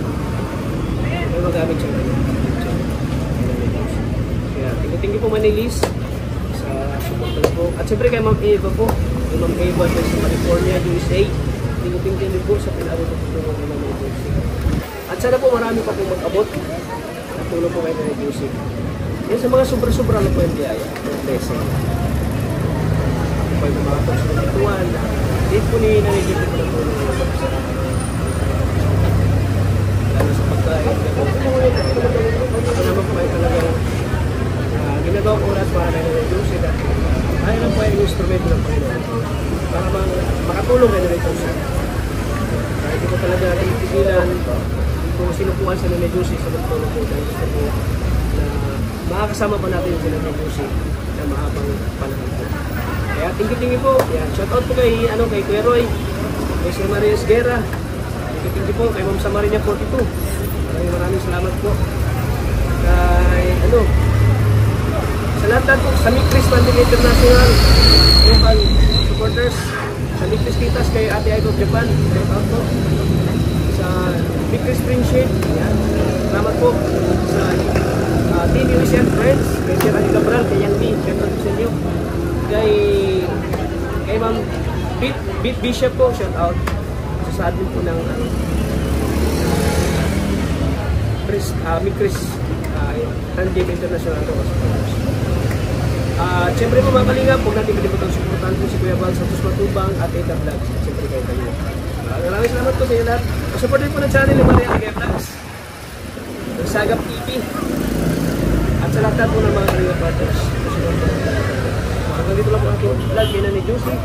May magamit siya. Kaya tingin po Manay Liz sa support na po. At siyempre kay Ma'am Eva po. Kay Ma'am Eva sa California, USA. Tingin po sa pinabot po ng Nanay Josie. At sana po marami pa po mag-abot. Natulong po kay Nanay Josie. Yan sa mga sobra-sobra na po yung biyaya. Yung blessing. Pwede mga tapos na ituan. Dito po ni Nanay Josie po na po. Lalo sa pagkain. Ako naman po ay talagang ginagawa ko oras para kay Nanay Josie. Ayaw lang po ay instrumento ng Panginoon. Para makatulong kay Nanay Josie. Kaya hindi ko talaga ipigilan kung sinupuan sa Nanay Josie sa magtulong po. Dahil gusto po na makakasama pa natin yung Nanay Josie na mahabang panahon po. Kaya tinggi-tinggi po. Shoutout po kay Kuya Roy, kay Sir Maria Esguera. Tinggi po kay Ma'am Samarinia 42. Maraming salamat po. Kay sa lahat po, sa Mikris Pandil International local supporters, sa Mikris Titas kay Ate Aiko of Japan, shoutout po. Sa Mikris Friendship, salamat po. Sa Team USN Friends, kay Sir Adi Cabral, kay Yang B, shoutout po sa inyo. Kay Ma'am Beat Bishop po, shoutout. Sa admin po ng Mikris Pandil International local supporters. Siyempre po mga kalingap, huwag natin kalimutan supportahan po si Kuya Val Santos Matubang at Eta Vlogs. Siyempre kayo tayo. Maraming salamat po sa inyo lahat. Support din po ng channel ni Maria Agaya Vlogs, Sagap TV, at sa lahat po ng mga kalingap partners. Hanggang dito lang po aking vlog kay Nanay Josie.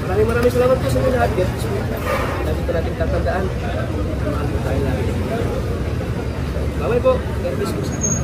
Maraming salamat po sa inyo lahat. Lagi po natin tatandaan. Mahal po tayo lahat. Bye-bye po. God bless po sa inyo.